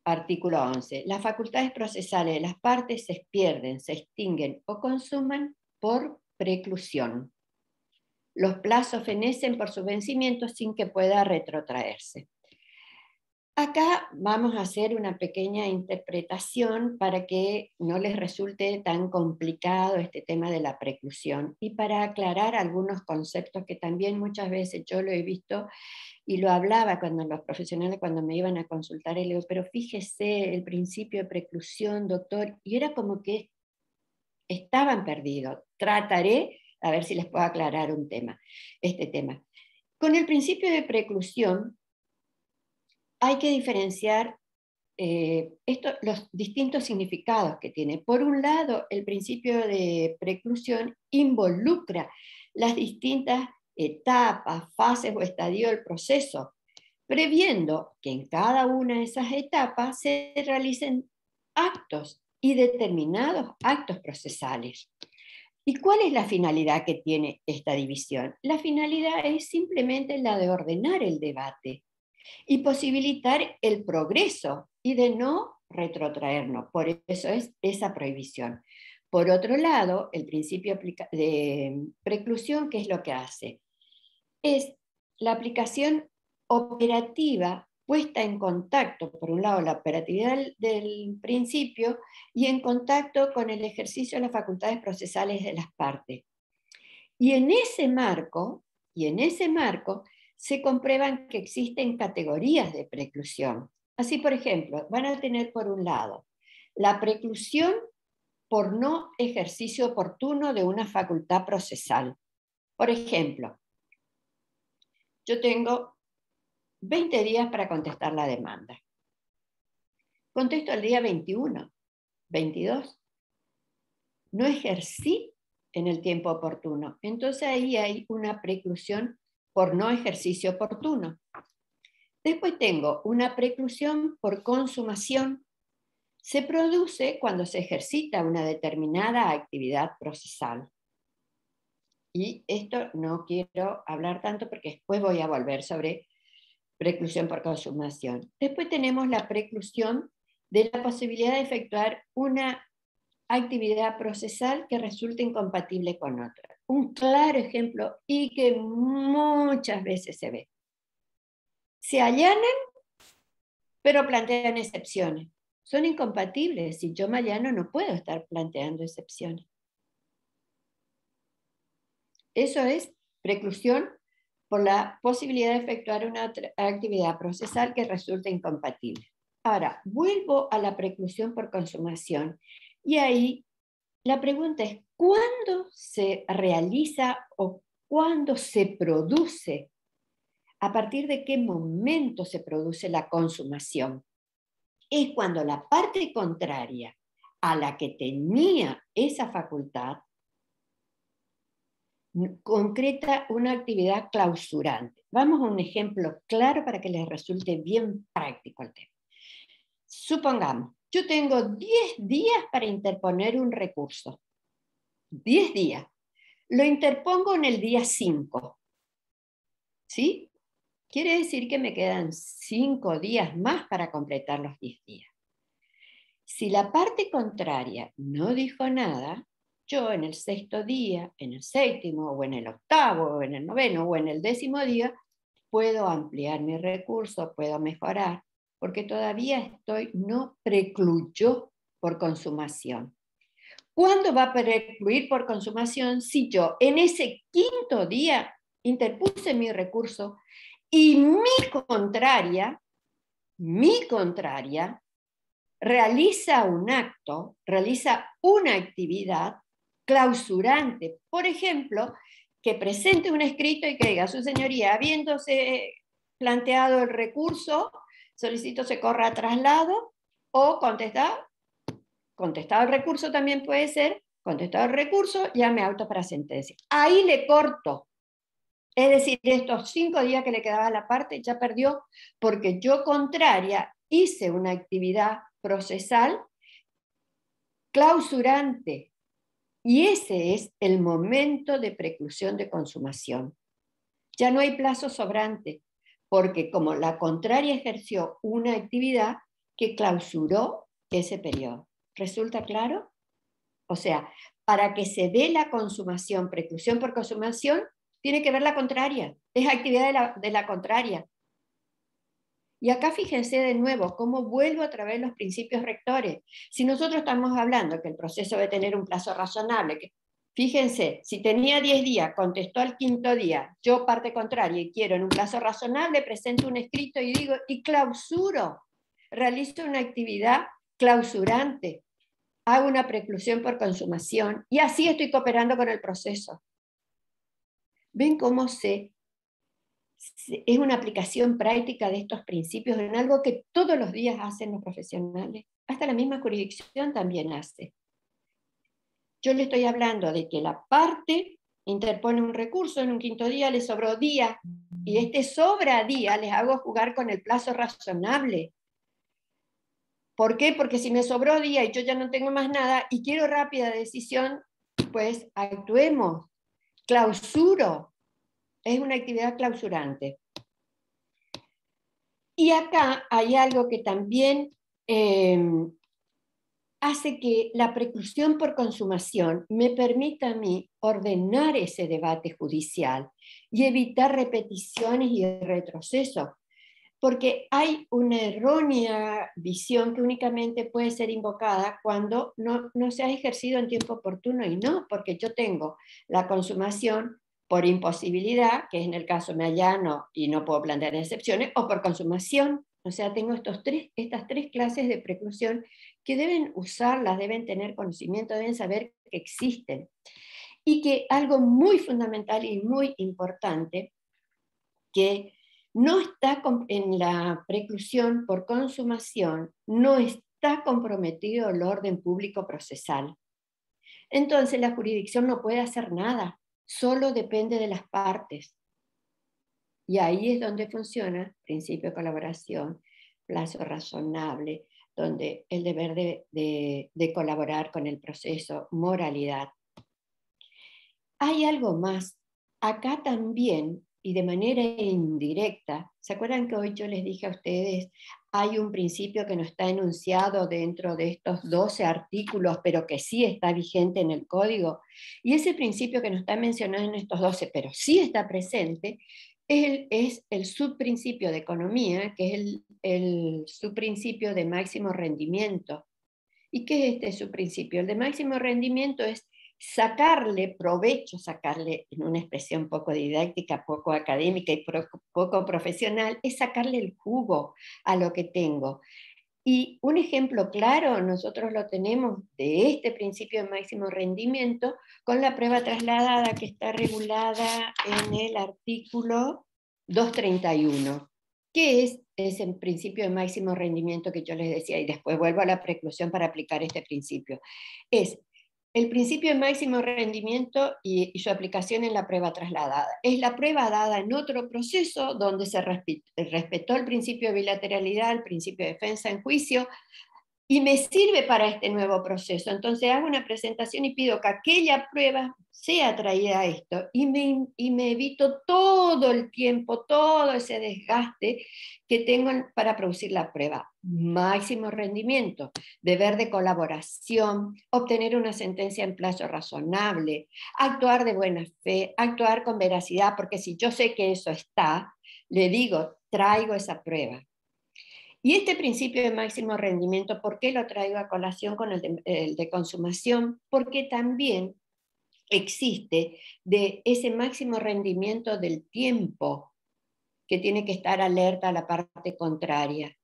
artículo 11? Las facultades procesales de las partes se pierden, se extinguen o consuman por preclusión. Los plazos fenecen por su vencimiento sin que pueda retrotraerse. Acá vamos a hacer una pequeña interpretación para que no les resulte tan complicado este tema de la preclusión y para aclarar algunos conceptos que también muchas veces yo lo he visto y lo hablaba cuando los profesionales cuando me iban a consultar y le digo, pero fíjese el principio de preclusión, doctor, y era como que estaban perdidos. Trataré a ver si les puedo aclarar este tema. Con el principio de preclusión hay que diferenciar los distintos significados que tiene. Por un lado, el principio de preclusión involucra las distintas etapas, fases o estadios del proceso, previendo que en cada una de esas etapas se realicen actos y determinados actos procesales. ¿Y cuál es la finalidad que tiene esta división? La finalidad es simplemente la de ordenar el debate y posibilitar el progreso y de no retrotraernos. Por eso es esa prohibición. Por otro lado, el principio de preclusión, ¿qué es lo que hace? Es la aplicación operativa puesta en contacto, por un lado, la operatividad del principio y en contacto con el ejercicio de las facultades procesales de las partes. Y en ese marco se comprueban que existen categorías de preclusión. Así, por ejemplo, van a tener por un lado la preclusión por no ejercicio oportuno de una facultad procesal. Por ejemplo, yo tengo 20 días para contestar la demanda. Contesto el día 21, 22. No ejercí en el tiempo oportuno. Entonces ahí hay una preclusión por no ejercicio oportuno. Después tengo una preclusión por consumación. Se produce cuando se ejercita una determinada actividad procesal. Y esto no quiero hablar tanto porque después voy a volver sobre preclusión por consumación. Después tenemos la preclusión de la posibilidad de efectuar una actividad procesal que resulte incompatible con otra. Un claro ejemplo y que muchas veces se ve. Se allanan, pero plantean excepciones. Son incompatibles. Si yo me allano, no puedo estar planteando excepciones. Eso es preclusión por la posibilidad de efectuar una actividad procesal que resulte incompatible. Ahora, vuelvo a la preclusión por consumación. Y ahí la pregunta es, ¿cuándo se realiza o cuándo se produce? ¿A partir de qué momento se produce la consumación? Es cuando la parte contraria a la que tenía esa facultad concreta una actividad clausurante. Vamos a un ejemplo claro para que les resulte bien práctico el tema. Supongamos, yo tengo 10 días para interponer un recurso. 10 días. Lo interpongo en el día 5. ¿Sí? Quiere decir que me quedan 5 días más para completar los 10 días. Si la parte contraria no dijo nada, yo en el 6º día, en el 7º, o en el 8º, o en el 9º, o en el 10º día, puedo ampliar mi recurso, puedo mejorar, porque todavía no precluyó por consumación. ¿Cuándo va a precluir por consumación? Si yo en ese 5º día interpuse mi recurso y mi contraria realiza un acto, realiza una actividad clausurante. Por ejemplo, que presente un escrito y que diga, su señoría, habiéndose planteado el recurso, solicito se corra a traslado, o contestado el recurso también puede ser, contestado el recurso, llame auto para sentencia. Ahí le corto. Es decir, estos 5 días que le quedaba a la parte ya perdió, porque yo contraria hice una actividad procesal clausurante. Y ese es el momento de preclusión de consumación. Ya no hay plazo sobrante, porque como la contraria ejerció una actividad que clausuró ese periodo. ¿Resulta claro? O sea, para que se dé la consumación, preclusión por consumación, tiene que ver la contraria, es actividad de la contraria. Y acá fíjense de nuevo cómo vuelvo a través de los principios rectores. Si nosotros estamos hablando que el proceso debe tener un plazo razonable, fíjense, si tenía 10 días, contestó al 5º día, yo parte contraria y quiero en un plazo razonable, presento un escrito y digo, y clausuro, realizo una actividad clausurante, hago una preclusión por consumación y así estoy cooperando con el proceso. ¿Ven cómo es una aplicación práctica de estos principios en algo que todos los días hacen los profesionales? Hasta la misma jurisdicción también hace. Yo le estoy hablando de que la parte interpone un recurso, en un 5º día le sobró día, y este sobra día les hago jugar con el plazo razonable. ¿Por qué? Porque si me sobró día y yo ya no tengo más nada y quiero rápida decisión, pues actuemos. Clausuro. Es una actividad clausurante. Y acá hay algo que también hace que la preclusión por consumación me permita a mí ordenar ese debate judicial y evitar repeticiones y retrocesos. Porque hay una errónea visión que únicamente puede ser invocada cuando no se ha ejercido en tiempo oportuno, y no, porque yo tengo la consumación por imposibilidad, que es en el caso me allano y no puedo plantear excepciones, o por consumación. O sea, tengo estas 3 clases de preclusión que deben usarlas, deben tener conocimiento, deben saber que existen. Y que algo muy fundamental y muy importante, que no está en la preclusión por consumación, no está comprometido el orden público procesal. Entonces la jurisdicción no puede hacer nada, solo depende de las partes. Y ahí es donde funciona principio de colaboración, plazo razonable, donde el deber de colaborar con el proceso, moralidad. hay algo más. Acá también, y de manera indirecta, ¿se acuerdan que hoy yo les dije a ustedes, hay un principio que no está enunciado dentro de estos 12 artículos, pero que sí está vigente en el código? Y ese principio que no está mencionado en estos 12, pero sí está presente, es el subprincipio de economía, que es el subprincipio de máximo rendimiento. ¿Y qué es este subprincipio? El de máximo rendimiento es sacarle provecho, sacarle, en una expresión poco didáctica, poco académica y poco profesional, es sacarle el jugo a lo que tengo. Y un ejemplo claro, nosotros lo tenemos de este principio de máximo rendimiento con la prueba trasladada, que está regulada en el artículo 231. ¿Qué es ese principio de máximo rendimiento que yo les decía? Y después vuelvo a la preclusión para aplicar este principio. Es el principio de máximo rendimiento y su aplicación en la prueba trasladada. Es la prueba dada en otro proceso donde se respetó el principio de bilateralidad, el principio de defensa en juicio, y me sirve para este nuevo proceso. Entonces hago una presentación y pido que aquella prueba sea traída a esto, y me evito todo el tiempo, todo ese desgaste que tengo para producir la prueba. Máximo rendimiento, deber de colaboración, obtener una sentencia en plazo razonable, actuar de buena fe, actuar con veracidad, porque si yo sé que eso está, le digo, traigo esa prueba. Y este principio de máximo rendimiento, ¿por qué lo traigo a colación con el de consumación? Porque también existe de ese máximo rendimiento del tiempo que tiene que estar alerta a la parte contraria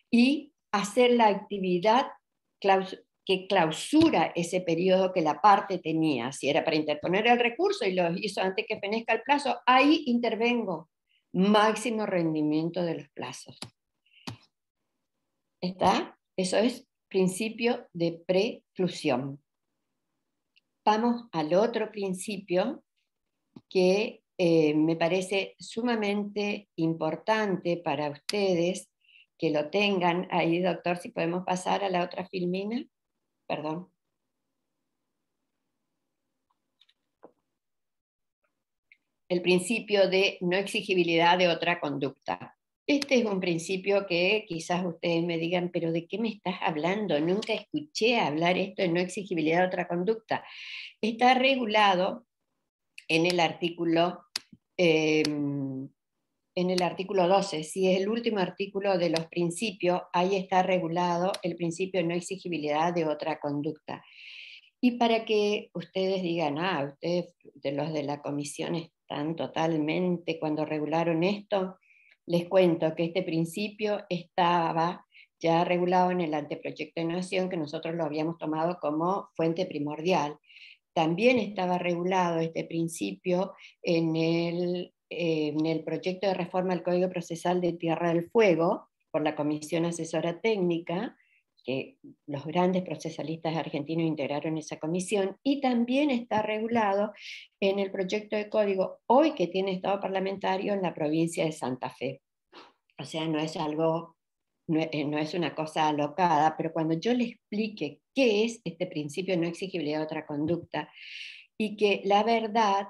y hacer la actividad que clausura ese periodo que la parte tenía. Si era para interponer el recurso y lo hizo antes que fenezca el plazo, ahí intervengo. Máximo rendimiento de los plazos. ¿Está? Eso es principio de preclusión. Vamos al otro principio que me parece sumamente importante para ustedes que lo tengan. Ahí, doctor, si podemos pasar a la otra filmina. Perdón. El principio de no exigibilidad de otra conducta. Este es un principio que quizás ustedes me digan, pero ¿de qué me estás hablando? Nunca escuché hablar esto de no exigibilidad de otra conducta. Está regulado en el artículo 12, si es el último artículo de los principios, ahí está regulado el principio de no exigibilidad de otra conducta. Y para que ustedes digan, ustedes de los de la comisión están totalmente, cuando regularon esto, les cuento que este principio estaba ya regulado en el anteproyecto de nación, que nosotros lo habíamos tomado como fuente primordial. También estaba regulado este principio en el proyecto de reforma al Código Procesal de Tierra del Fuego, por la Comisión Asesora Técnica, que los grandes procesalistas argentinos integraron esa comisión, y también está regulado en el proyecto de código hoy que tiene estado parlamentario en la provincia de Santa Fe. O sea, no es algo, no es una cosa alocada, pero cuando yo le explique qué es este principio de no exigibilidad de otra conducta, y que la verdad,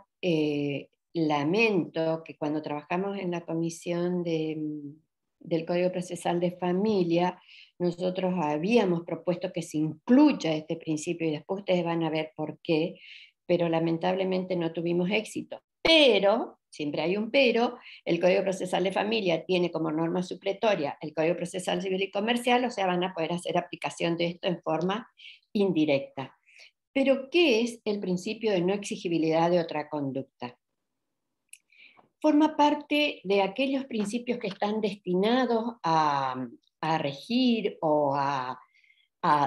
lamento que cuando trabajamos en la comisión del Código Procesal de Familia, nosotros habíamos propuesto que se incluya este principio, y después ustedes van a ver por qué, pero lamentablemente no tuvimos éxito. Pero, siempre hay un pero, el Código Procesal de Familia tiene como norma supletoria el Código Procesal Civil y Comercial, o sea, van a poder hacer aplicación de esto en forma indirecta. Pero, ¿qué es el principio de no exigibilidad de otra conducta? Forma parte de aquellos principios que están destinados a regir o a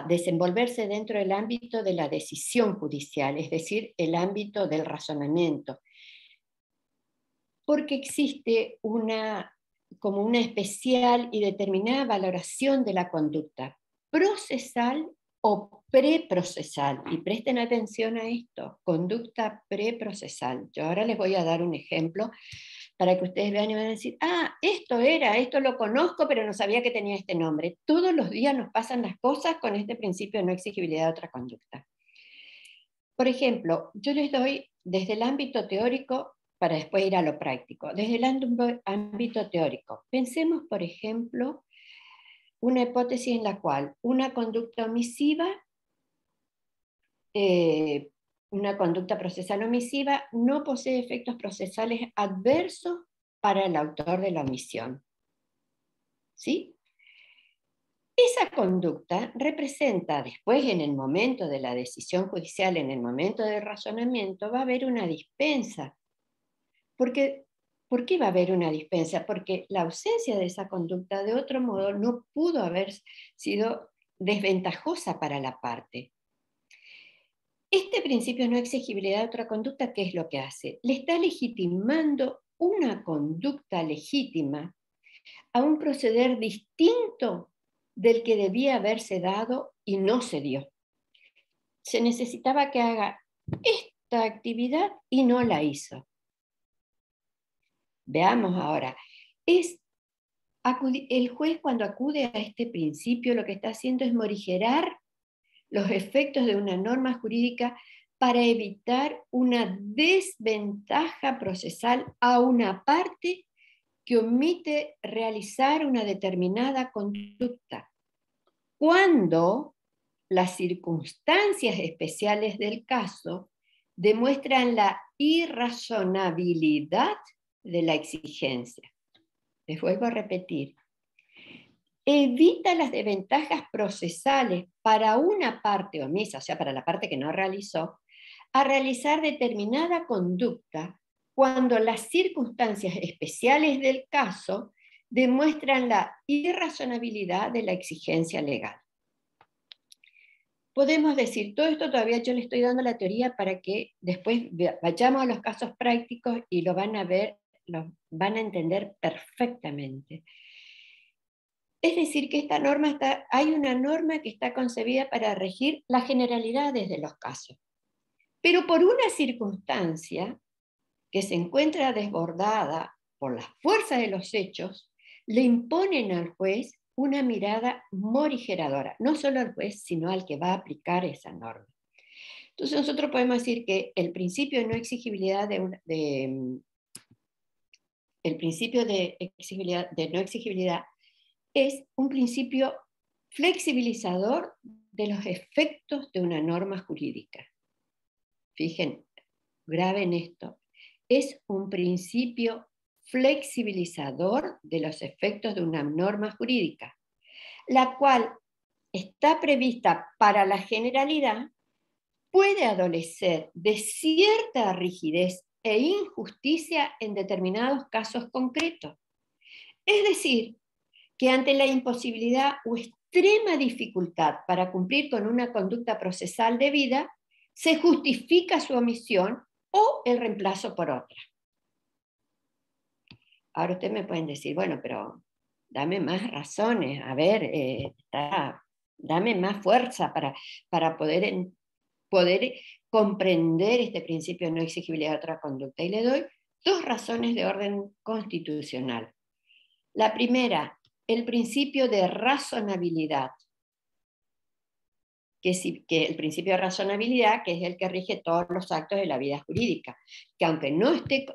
desenvolverse dentro del ámbito de la decisión judicial, es decir, el ámbito del razonamiento. Porque existe como una especial y determinada valoración de la conducta procesal o preprocesal. Y presten atención a esto, conducta preprocesal. Yo ahora les voy a dar un ejemplo para que ustedes vean y van a decir, esto lo conozco, pero no sabía que tenía este nombre. Todos los días nos pasan las cosas con este principio de no exigibilidad de otra conducta. Por ejemplo, yo les doy desde el ámbito teórico para después ir a lo práctico. Desde el ámbito teórico, pensemos, por ejemplo, una hipótesis en la cual una conducta omisiva, una conducta procesal omisiva no posee efectos procesales adversos para el autor de la omisión. ¿Sí? Esa conducta representa después, en el momento de la decisión judicial, en el momento del razonamiento, va a haber una dispensa. ¿Por qué va a haber una dispensa? Porque la ausencia de esa conducta, de otro modo, no pudo haber sido desventajosa para la parte. Este principio de no exigibilidad de otra conducta, ¿qué es lo que hace? Le está legitimando una conducta legítima a un proceder distinto del que debía haberse dado y no se dio. Se necesitaba que haga esta actividad y no la hizo. Veamos ahora. El juez, cuando acude a este principio, lo que está haciendo es morigerar los efectos de una norma jurídica para evitar una desventaja procesal a una parte que omite realizar una determinada conducta, cuando las circunstancias especiales del caso demuestran la irrazonabilidad de la exigencia. Les vuelvo a repetir. Evita las desventajas procesales para una parte omisa, o sea, para la parte que no realizó, a realizar determinada conducta cuando las circunstancias especiales del caso demuestran la irrazonabilidad de la exigencia legal. Podemos decir, todo esto todavía yo le estoy dando la teoría para que después vayamos a los casos prácticos y lo van a ver, lo van a entender perfectamente. Es decir, que hay una norma que está concebida para regir las generalidades de los casos. Pero por una circunstancia que se encuentra desbordada por la fuerza de los hechos, le imponen al juez una mirada morigeradora, no solo al juez, sino al que va a aplicar esa norma. Entonces nosotros podemos decir que el principio de no exigibilidad no exigibilidad es un principio flexibilizador de los efectos de una norma jurídica. Fíjense, graben esto. Es un principio flexibilizador de los efectos de una norma jurídica, la cual está prevista para la generalidad, puede adolecer de cierta rigidez e injusticia en determinados casos concretos. Es decir, que ante la imposibilidad o extrema dificultad para cumplir con una conducta procesal debida, se justifica su omisión o el reemplazo por otra. Ahora ustedes me pueden decir, bueno, pero dame más razones, a ver, dame más fuerza para poder comprender este principio de no exigibilidad de otra conducta. Y le doy dos razones de orden constitucional. La primera, el principio de razonabilidad, que el principio de razonabilidad, que es el que rige todos los actos de la vida jurídica, que aunque no esté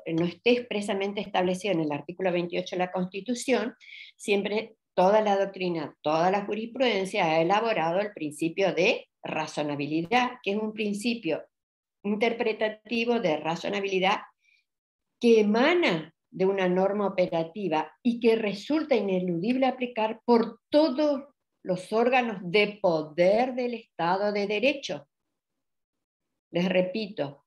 expresamente establecido en el artículo 28 de la Constitución, siempre toda la doctrina, toda la jurisprudencia ha elaborado el principio de razonabilidad, que es un principio interpretativo de razonabilidad que emana de una norma operativa y que resulta ineludible aplicar por todos los órganos de poder del Estado de Derecho. Les repito,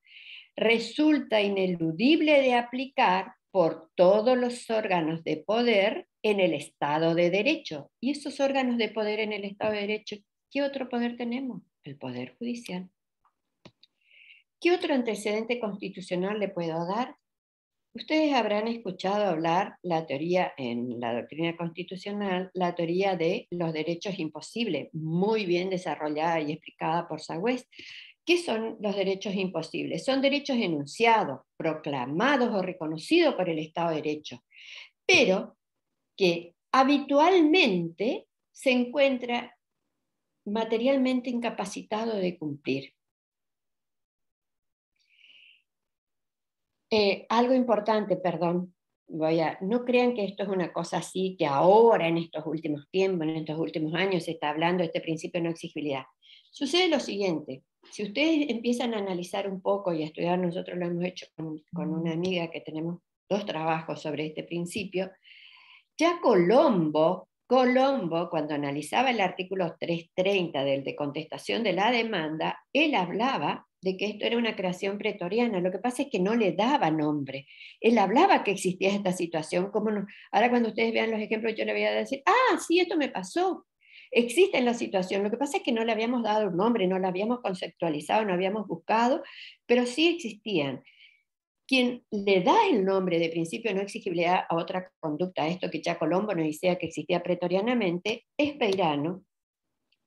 resulta ineludible de aplicar por todos los órganos de poder en el Estado de Derecho. ¿Y esos órganos de poder en el Estado de Derecho, qué otro poder tenemos? El Poder Judicial. ¿Qué otro antecedente constitucional le puedo dar? Ustedes habrán escuchado hablar la teoría en la doctrina constitucional, la teoría de los derechos imposibles, muy bien desarrollada y explicada por Sagüez. ¿Qué son los derechos imposibles? Son derechos enunciados, proclamados o reconocidos por el Estado de Derecho, pero que habitualmente se encuentra materialmente incapacitado de cumplir. Algo importante, perdón, no crean que esto es una cosa así, que ahora en estos últimos tiempos, en estos últimos años se está hablando de este principio de no exigibilidad. Sucede lo siguiente, si ustedes empiezan a analizar un poco y a estudiar, nosotros lo hemos hecho con una amiga que tenemos 2 trabajos sobre este principio, ya Colombo, cuando analizaba el artículo 330 de contestación de la demanda, él hablaba de que esto era una creación pretoriana. Lo que pasa es que no le daba nombre. Él hablaba que existía esta situación. ¿Cómo no? Ahora cuando ustedes vean los ejemplos, yo le voy a decir, sí, esto me pasó. Existe en la situación. Lo que pasa es que no le habíamos dado un nombre, no la habíamos conceptualizado, no habíamos buscado, pero sí existían. Quien le da el nombre de principio de no exigibilidad a otra conducta, a esto que ya Colombo nos decía que existía pretorianamente, es Peirano,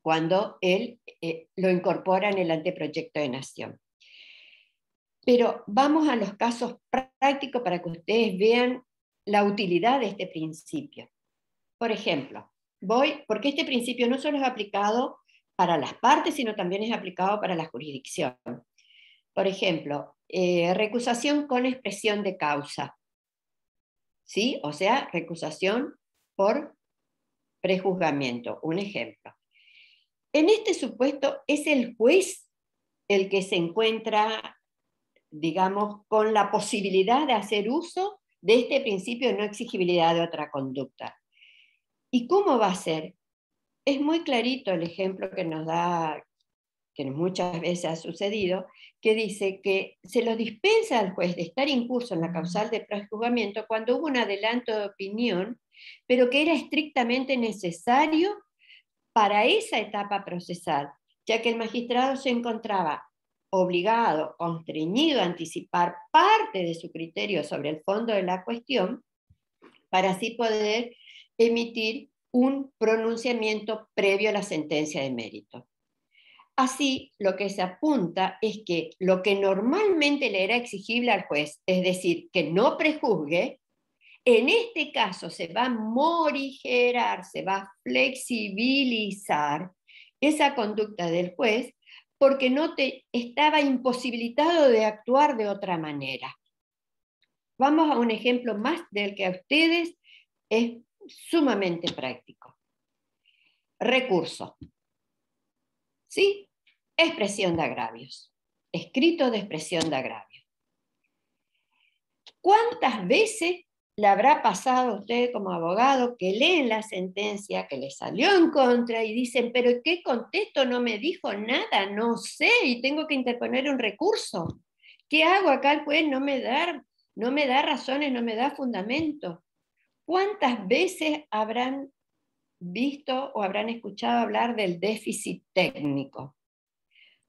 cuando él lo incorpora en el anteproyecto de nación. Pero vamos a los casos prácticos para que ustedes vean la utilidad de este principio. Por ejemplo, porque este principio no solo es aplicado para las partes, sino también es aplicado para la jurisdicción. Por ejemplo, recusación con expresión de causa. ¿Sí? O sea, recusación por prejuzgamiento. Un ejemplo. En este supuesto es el juez el que se encuentra, digamos, con la posibilidad de hacer uso de este principio de no exigibilidad de otra conducta. ¿Y cómo va a ser? Es muy clarito el ejemplo que nos da, que muchas veces ha sucedido, que dice que se lo dispensa al juez de estar incurso en la causal de prejuzgamiento cuando hubo un adelanto de opinión, pero que era estrictamente necesario para esa etapa procesal, ya que el magistrado se encontraba obligado, constreñido a anticipar parte de su criterio sobre el fondo de la cuestión, para así poder emitir un pronunciamiento previo a la sentencia de mérito. Así, lo que se apunta es que lo que normalmente le era exigible al juez, es decir, que no prejuzgue, en este caso se va a morigerar, se va a flexibilizar esa conducta del juez porque estaba imposibilitado de actuar de otra manera. Vamos a un ejemplo más del que a ustedes es sumamente práctico. Recurso. ¿Sí? Expresión de agravios. Escrito de expresión de agravios. ¿Cuántas veces le habrá pasado a usted como abogado que leen la sentencia que le salió en contra y dicen, pero ¿qué contesto? No me dijo nada, no sé, y tengo que interponer un recurso? ¿Qué hago acá? El juez no me da razones, no me da fundamento. ¿Cuántas veces habrán visto o habrán escuchado hablar del déficit técnico?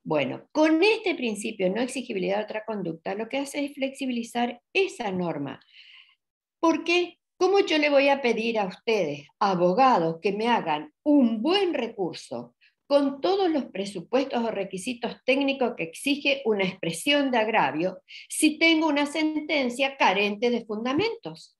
Bueno, con este principio de no exigibilidad de otra conducta, lo que hace es flexibilizar esa norma. Porque, ¿cómo yo le voy a pedir a ustedes, abogados, que me hagan un buen recurso con todos los presupuestos o requisitos técnicos que exige una expresión de agravio si tengo una sentencia carente de fundamentos?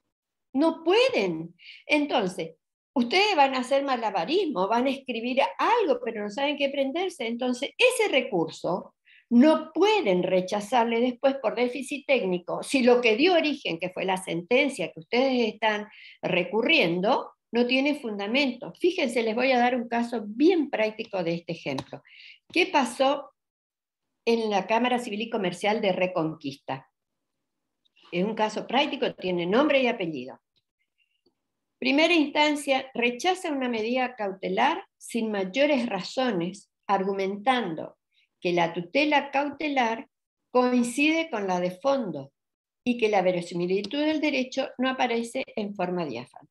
No pueden. Entonces, ustedes van a hacer malabarismo, van a escribir algo, pero no saben qué prenderse. Entonces, ese recurso no pueden rechazarle después por déficit técnico si lo que dio origen, que fue la sentencia que ustedes están recurriendo, no tiene fundamento. Fíjense, les voy a dar un caso bien práctico de este ejemplo. ¿Qué pasó en la Cámara Civil y Comercial de Reconquista? Es un caso práctico, tiene nombre y apellido. Primera instancia, rechaza una medida cautelar sin mayores razones, argumentando que la tutela cautelar coincide con la de fondo y que la verosimilitud del derecho no aparece en forma diáfana.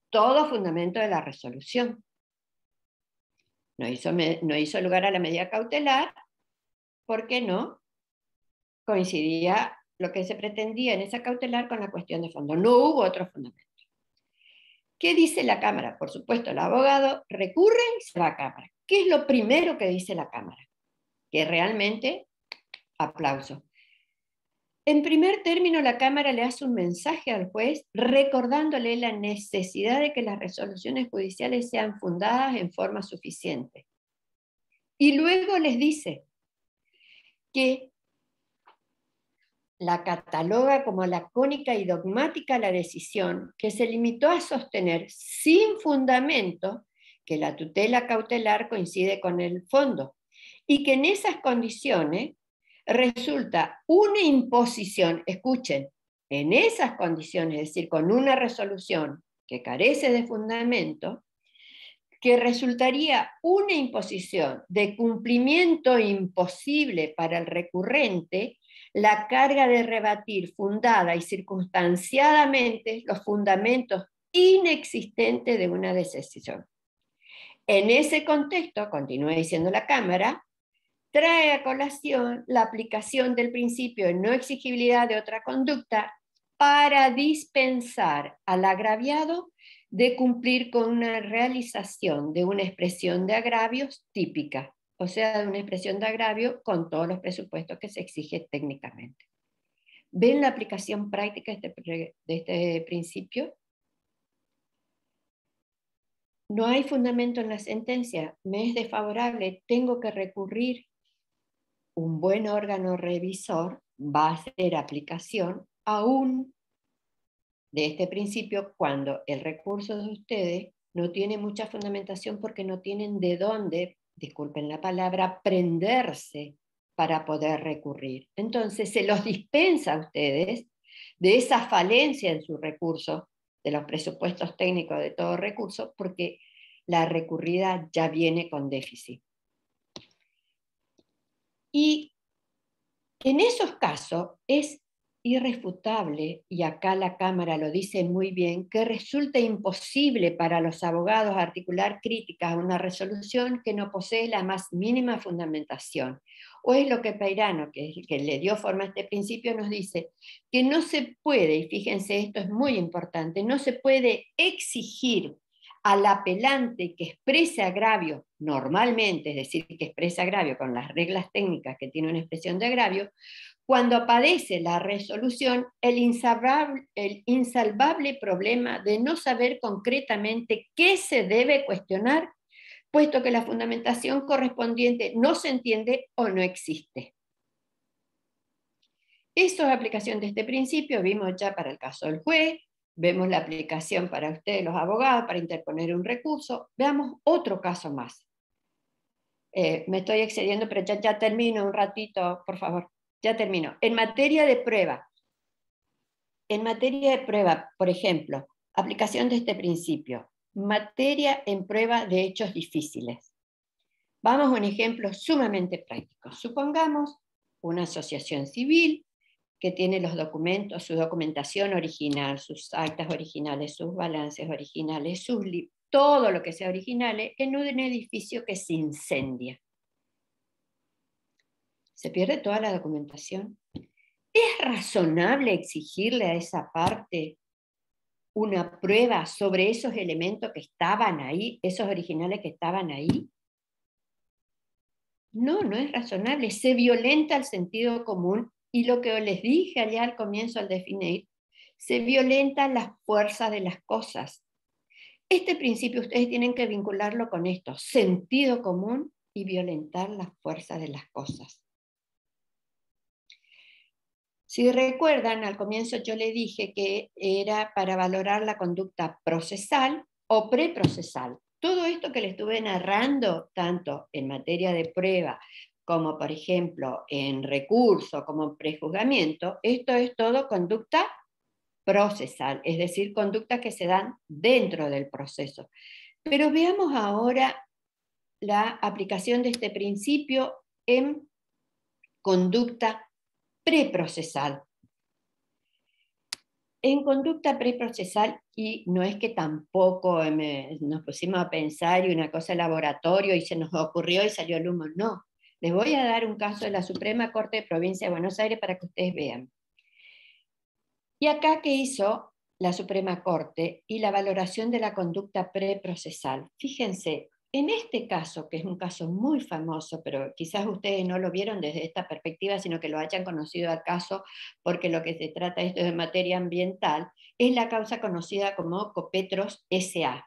Todo fundamento de la resolución. No hizo lugar a la medida cautelar porque no coincidía lo que se pretendía en esa cautelar con la cuestión de fondo. No hubo otro fundamento. ¿Qué dice la Cámara? Por supuesto, el abogado recurre y se va a Cámara. ¿Qué es lo primero que dice la Cámara? Que realmente, aplauso. En primer término, la Cámara le hace un mensaje al juez recordándole la necesidad de que las resoluciones judiciales sean fundadas en forma suficiente. Y luego les dice que la cataloga como lacónica y dogmática la decisión, que se limitó a sostener sin fundamento que la tutela cautelar coincide con el fondo, y que en esas condiciones resulta una imposición, escuchen, en esas condiciones, es decir, con una resolución que carece de fundamento, que resultaría una imposición de cumplimiento imposible para el recurrente la carga de rebatir fundada y circunstanciadamente los fundamentos inexistentes de una decisión. En ese contexto, continúa diciendo la Cámara, trae a colación la aplicación del principio de no exigibilidad de otra conducta para dispensar al agraviado de cumplir con una realización de una expresión de agravios típica, o sea, de una expresión de agravio con todos los presupuestos que se exige técnicamente. ¿Ven la aplicación práctica de este principio? No hay fundamento en la sentencia, me es desfavorable, tengo que recurrir. Un buen órgano revisor va a hacer aplicación aún de este principio cuando el recurso de ustedes no tiene mucha fundamentación porque no tienen de dónde, disculpen la palabra, prenderse para poder recurrir. Entonces se los dispensa a ustedes de esa falencia en su recurso, de los presupuestos técnicos de todo recurso, porque la recurrida ya viene con déficit. Y en esos casos es irrefutable, y acá la Cámara lo dice muy bien, que resulta imposible para los abogados articular críticas a una resolución que no posee la más mínima fundamentación. O es lo que Peirano, que es el que le dio forma a este principio, nos dice, que no se puede, y fíjense, esto es muy importante, no se puede exigir al apelante que exprese agravio normalmente, es decir, que exprese agravio con las reglas técnicas que tiene una expresión de agravio, cuando padece la resolución el insalvable problema de no saber concretamente qué se debe cuestionar, puesto que la fundamentación correspondiente no se entiende o no existe. Eso es aplicación de este principio, vimos ya para el caso del juez, vemos la aplicación para ustedes los abogados para interponer un recurso. Veamos otro caso más. Me estoy excediendo, pero ya termino un ratito, por favor. Ya termino. En materia de prueba, por ejemplo, aplicación de este principio, materia en prueba de hechos difíciles. Vamos a un ejemplo sumamente práctico. Supongamos una asociación civil que tiene los documentos, su documentación original, sus actas originales, sus balances originales, todo lo que sea original, en un edificio que se incendia. ¿Se pierde toda la documentación? ¿Es razonable exigirle a esa parte una prueba sobre esos elementos que estaban ahí, esos originales que estaban ahí? No, no es razonable. Se violenta el sentido común y lo que les dije allá al comienzo al definir, se violentan las fuerzas de las cosas. Este principio ustedes tienen que vincularlo con esto, sentido común y violentar las fuerzas de las cosas. Si recuerdan, al comienzo yo le dije que era para valorar la conducta procesal o preprocesal. Todo esto que le estuve narrando, tanto en materia de prueba, como por ejemplo en recurso, como en prejuzgamiento, esto es todo conducta procesal, es decir, conductas que se dan dentro del proceso. Pero veamos ahora la aplicación de este principio en conducta preprocesal. En conducta preprocesal, y no es que tampoco nos pusimos a pensar y una cosa de laboratorio y se nos ocurrió y salió el humo, no. Les voy a dar un caso de la Suprema Corte de Provincia de Buenos Aires para que ustedes vean. Y acá, ¿qué hizo la Suprema Corte? Y la valoración de la conducta preprocesal. Fíjense, en este caso, que es un caso muy famoso, pero quizás ustedes no lo vieron desde esta perspectiva, sino que lo hayan conocido al caso, porque lo que se trata esto es de materia ambiental, es la causa conocida como Copetros S.A.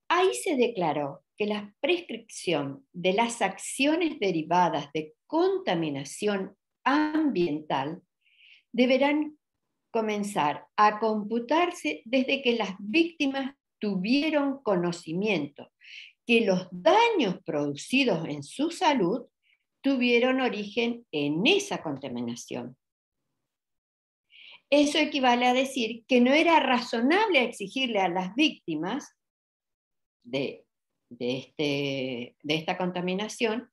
Ahí se declaró que la prescripción de las acciones derivadas de contaminación ambiental deberán comenzar a computarse desde que las víctimas tuvieron conocimiento que los daños producidos en su salud tuvieron origen en esa contaminación. Eso equivale a decir que no era razonable exigirle a las víctimas de esta contaminación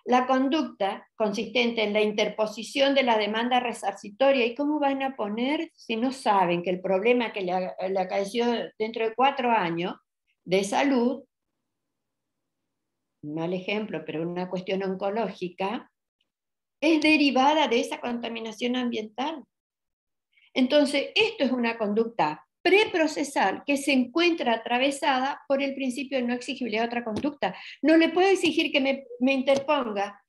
la conducta consistente en la interposición de la demanda resarcitoria. ¿Y cómo van a poner si no saben que el problema que le acaeció dentro de 4 años de salud, un mal ejemplo, pero una cuestión oncológica, es derivada de esa contaminación ambiental? Entonces, esto es una conducta preprocesal que se encuentra atravesada por el principio de no exigibilidad de otra conducta. No le puedo exigir que me interponga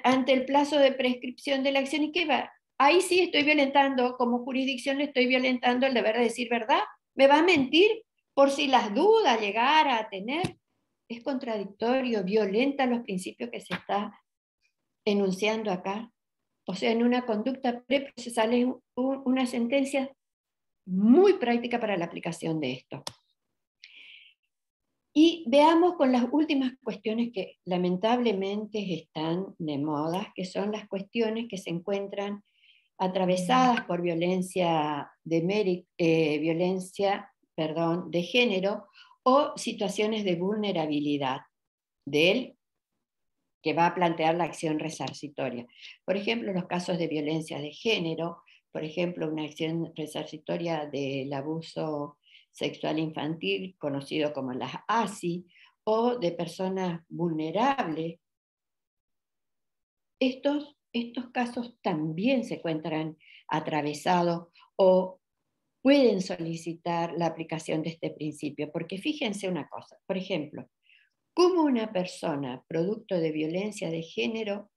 ante el plazo de prescripción de la acción. ¿Y qué va? Ahí sí estoy violentando, como jurisdicción le estoy violentando el deber de decir verdad. ¿Me va a mentir por si las dudas llegara a tener? Es contradictorio, violenta los principios que se está enunciando acá. O sea, en una conducta preprocesal es una sentencia muy práctica para la aplicación de esto. Y veamos con las últimas cuestiones que lamentablemente están de moda, que son las cuestiones que se encuentran atravesadas por violencia de género o situaciones de vulnerabilidad del que va a plantear la acción resarcitoria. Por ejemplo, los casos de violencia de género, por ejemplo, una acción resarcitoria del abuso sexual infantil, conocido como las ASI, o de personas vulnerables. Estos casos también se encuentran atravesados o pueden solicitar la aplicación de este principio, porque fíjense una cosa, por ejemplo, cómo una persona producto de violencia de género,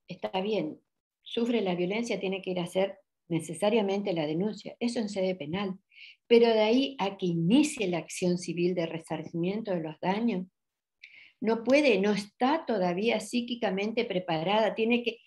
está bien, sufre la violencia, tiene que ir a hacer necesariamente la denuncia, eso en sede penal, pero de ahí a que inicie la acción civil de resarcimiento de los daños, no puede, no está todavía psíquicamente preparada, tiene que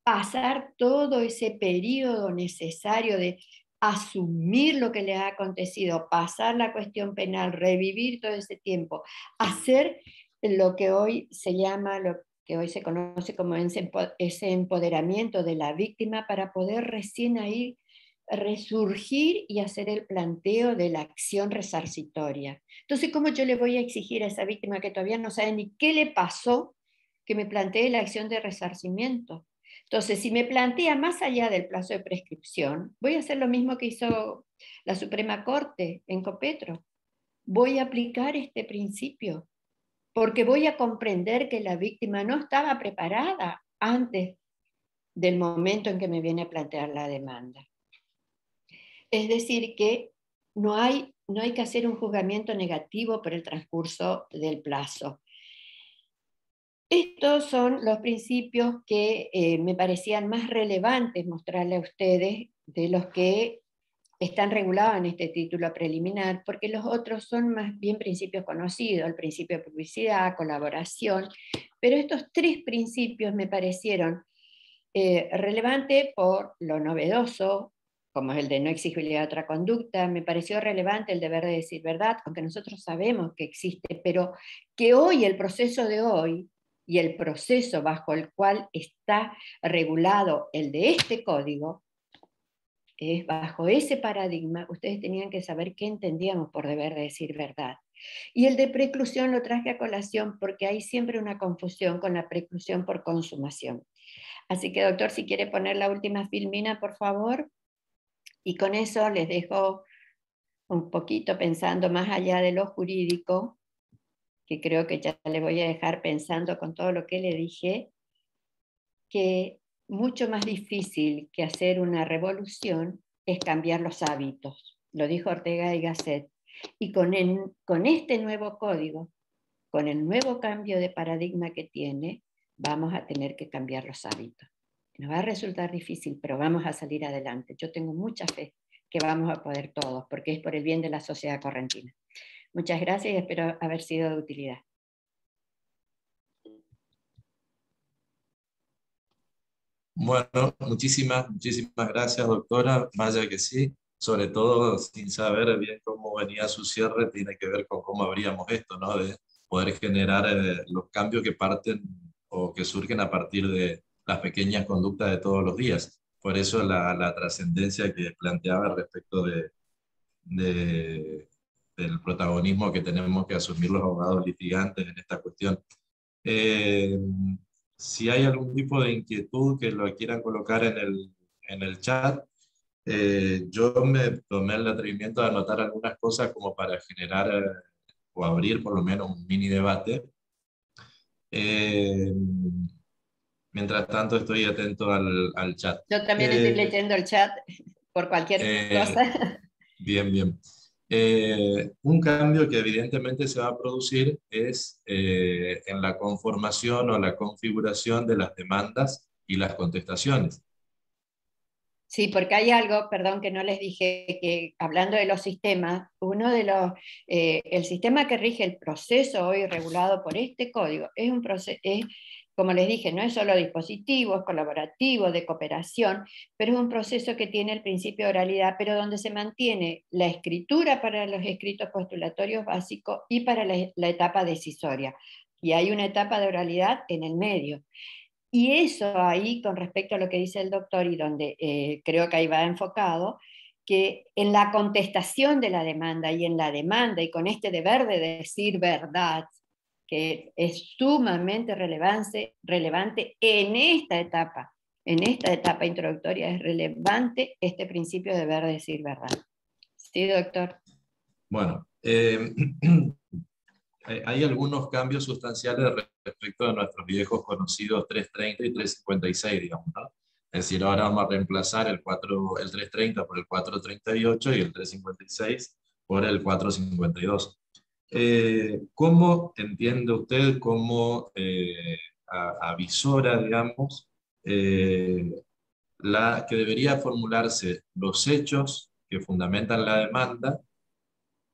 pasar todo ese periodo necesario de asumir lo que le ha acontecido, pasar la cuestión penal, revivir todo ese tiempo, hacer lo que hoy se llama, lo que hoy se conoce como ese empoderamiento de la víctima para poder recién ahí resurgir y hacer el planteo de la acción resarcitoria. Entonces, ¿cómo yo le voy a exigir a esa víctima que todavía no sabe ni qué le pasó que me plantee la acción de resarcimiento? Entonces, si me plantea más allá del plazo de prescripción, voy a hacer lo mismo que hizo la Suprema Corte en Copetro. Voy a aplicar este principio, porque voy a comprender que la víctima no estaba preparada antes del momento en que me viene a plantear la demanda. Es decir, que no hay que hacer un juzgamiento negativo por el transcurso del plazo. Estos son los principios que me parecían más relevantes mostrarle a ustedes de los que están regulados en este título preliminar, porque los otros son más bien principios conocidos, el principio de publicidad, colaboración, pero estos 3 principios me parecieron relevantes por lo novedoso, como es el de no exigibilidad de otra conducta, me pareció relevante el deber de decir verdad, aunque nosotros sabemos que existe, pero que hoy, el proceso de hoy, y el proceso bajo el cual está regulado el de este código, es bajo ese paradigma, ustedes tenían que saber qué entendíamos por deber de decir verdad. Y el de preclusión lo traje a colación porque hay siempre una confusión con la preclusión por consumación. Así que, doctor, si quiere poner la última filmina, por favor. Y con eso les dejo un poquito pensando más allá de lo jurídico, que creo que ya le voy a dejar pensando con todo lo que le dije, que mucho más difícil que hacer una revolución es cambiar los hábitos. Lo dijo Ortega y Gasset. Y con este nuevo código, con el nuevo cambio de paradigma que tiene, vamos a tener que cambiar los hábitos. Nos va a resultar difícil, pero vamos a salir adelante. Yo tengo mucha fe que vamos a poder todos, porque es por el bien de la sociedad correntina. Muchas gracias y espero haber sido de utilidad. Bueno, muchísimas gracias, doctora. Vaya que sí, sobre todo sin saber bien cómo venía su cierre, tiene que ver con cómo abríamos esto, ¿no? De poder generar los cambios que parten o que surgen a partir de las pequeñas conductas de todos los días. Por eso la trascendencia que planteaba respecto de- del protagonismo que tenemos que asumir los abogados litigantes en esta cuestión. Eh, si hay algún tipo de inquietud que lo quieran colocar en el chat, yo me tomé el atrevimiento de anotar algunas cosas como para generar o abrir por lo menos un mini debate. Eh, Mientras tanto estoy atento al chat. Yo también estoy Eh, leyendo el chat por cualquier eh, cosa. Bien, bien. Un cambio que evidentemente se va a producir es en la conformación o la configuración de las demandas y las contestaciones. Sí, porque hay algo, perdón, que no les dije, que hablando de los sistemas, el sistema que rige el proceso hoy regulado por este código es un proceso, como les dije, no es solo dispositivo, es colaborativo, de cooperación, pero es un proceso que tiene el principio de oralidad, pero donde se mantiene la escritura para los escritos postulatorios básicos y para la etapa decisoria. Y hay una etapa de oralidad en el medio. Y eso ahí, con respecto a lo que dice el doctor, y donde creo que ahí va enfocado, que en la contestación de la demanda y en la demanda, y con este deber de decir verdad, que es sumamente relevante en esta etapa introductoria es relevante este principio de deber de decir verdad. Sí, doctor. Bueno, hay algunos cambios sustanciales respecto de nuestros viejos conocidos 330 y 356, digamos, ¿no? Es decir, ahora vamos a reemplazar el 330 por el 438 y el 356 por el 452. ¿Cómo entiende usted como avisora, digamos, eh, que debería formularse los hechos que fundamentan la demanda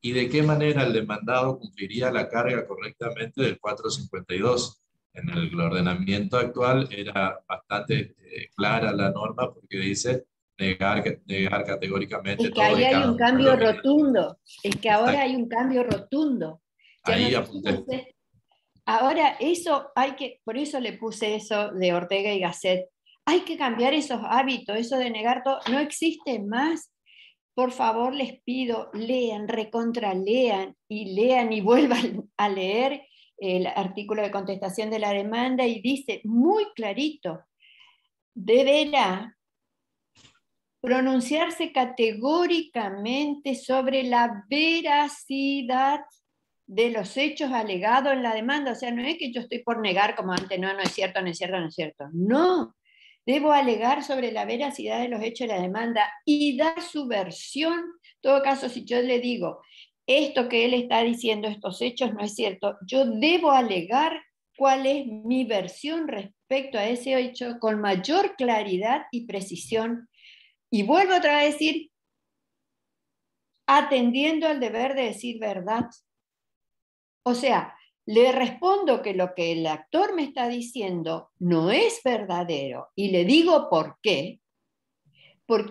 y de qué manera el demandado cumpliría la carga correctamente del 452? En el ordenamiento actual era bastante clara la norma porque dice negar categóricamente Es que todo ahí y hay cada un uno de cambio los hechos. rotundo, es que ahora Exacto. hay un cambio rotundo. Ya no, Ahí apunté. fíjense, ahora eso hay que, por eso le puse eso de Ortega y Gasset, hay que cambiar esos hábitos, eso de negar todo, no existe más. Por favor, les pido, lean, recontralean y vuelvan a leer el artículo de contestación de la demanda y dice muy clarito, deberá pronunciarse categóricamente sobre la veracidad de los hechos alegados en la demanda. O sea, no es que yo estoy por negar como antes, no, no es cierto, no es cierto, no es cierto. No, debo alegar sobre la veracidad de los hechos de la demanda y dar su versión. En todo caso, si yo le digo, esto que él está diciendo, estos hechos no es cierto, yo debo alegar cuál es mi versión respecto a ese hecho con mayor claridad y precisión. Y vuelvo otra vez a decir, atendiendo al deber de decir verdad. O sea, le respondo que lo que el actor me está diciendo no es verdadero y le digo por qué.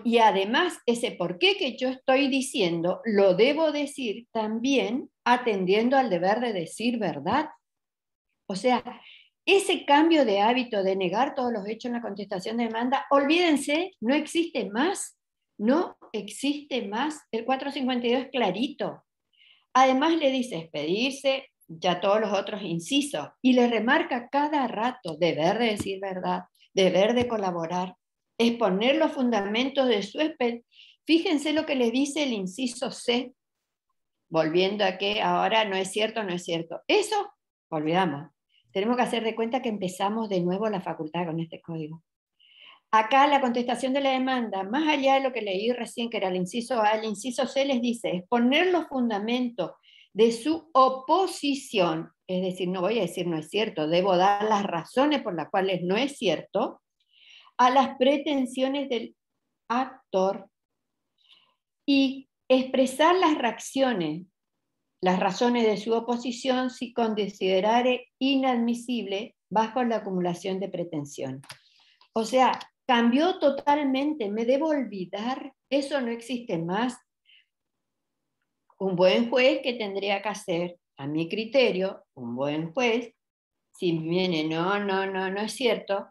Y además, ese por qué que yo estoy diciendo lo debo decir también atendiendo al deber de decir verdad. O sea, ese cambio de hábito de negar todos los hechos en la contestación de demanda, olvídense, no existe más. No existe más. El 452 es clarito. Además le dice expedirse, ya todos los otros incisos, y le remarca cada rato deber de decir verdad, deber de colaborar, exponer los fundamentos de su expedición. Fíjense lo que le dice el inciso C, volviendo a que ahora no es cierto, no es cierto. Eso, olvidamos. Tenemos que hacer de cuenta que empezamos de nuevo la facultad con este código. Acá la contestación de la demanda, más allá de lo que leí recién, que era el inciso A, el inciso C les dice, exponer los fundamentos de su oposición, es decir, no voy a decir no es cierto, debo dar las razones por las cuales no es cierto, a las pretensiones del actor y expresar las reacciones, las razones de su oposición si considerare inadmisible bajo la acumulación de pretensión. O sea, cambió totalmente, me debo olvidar, eso no existe más. Un buen juez, ¿qué tendría que hacer? A mi criterio, un buen juez, si viene, no es cierto,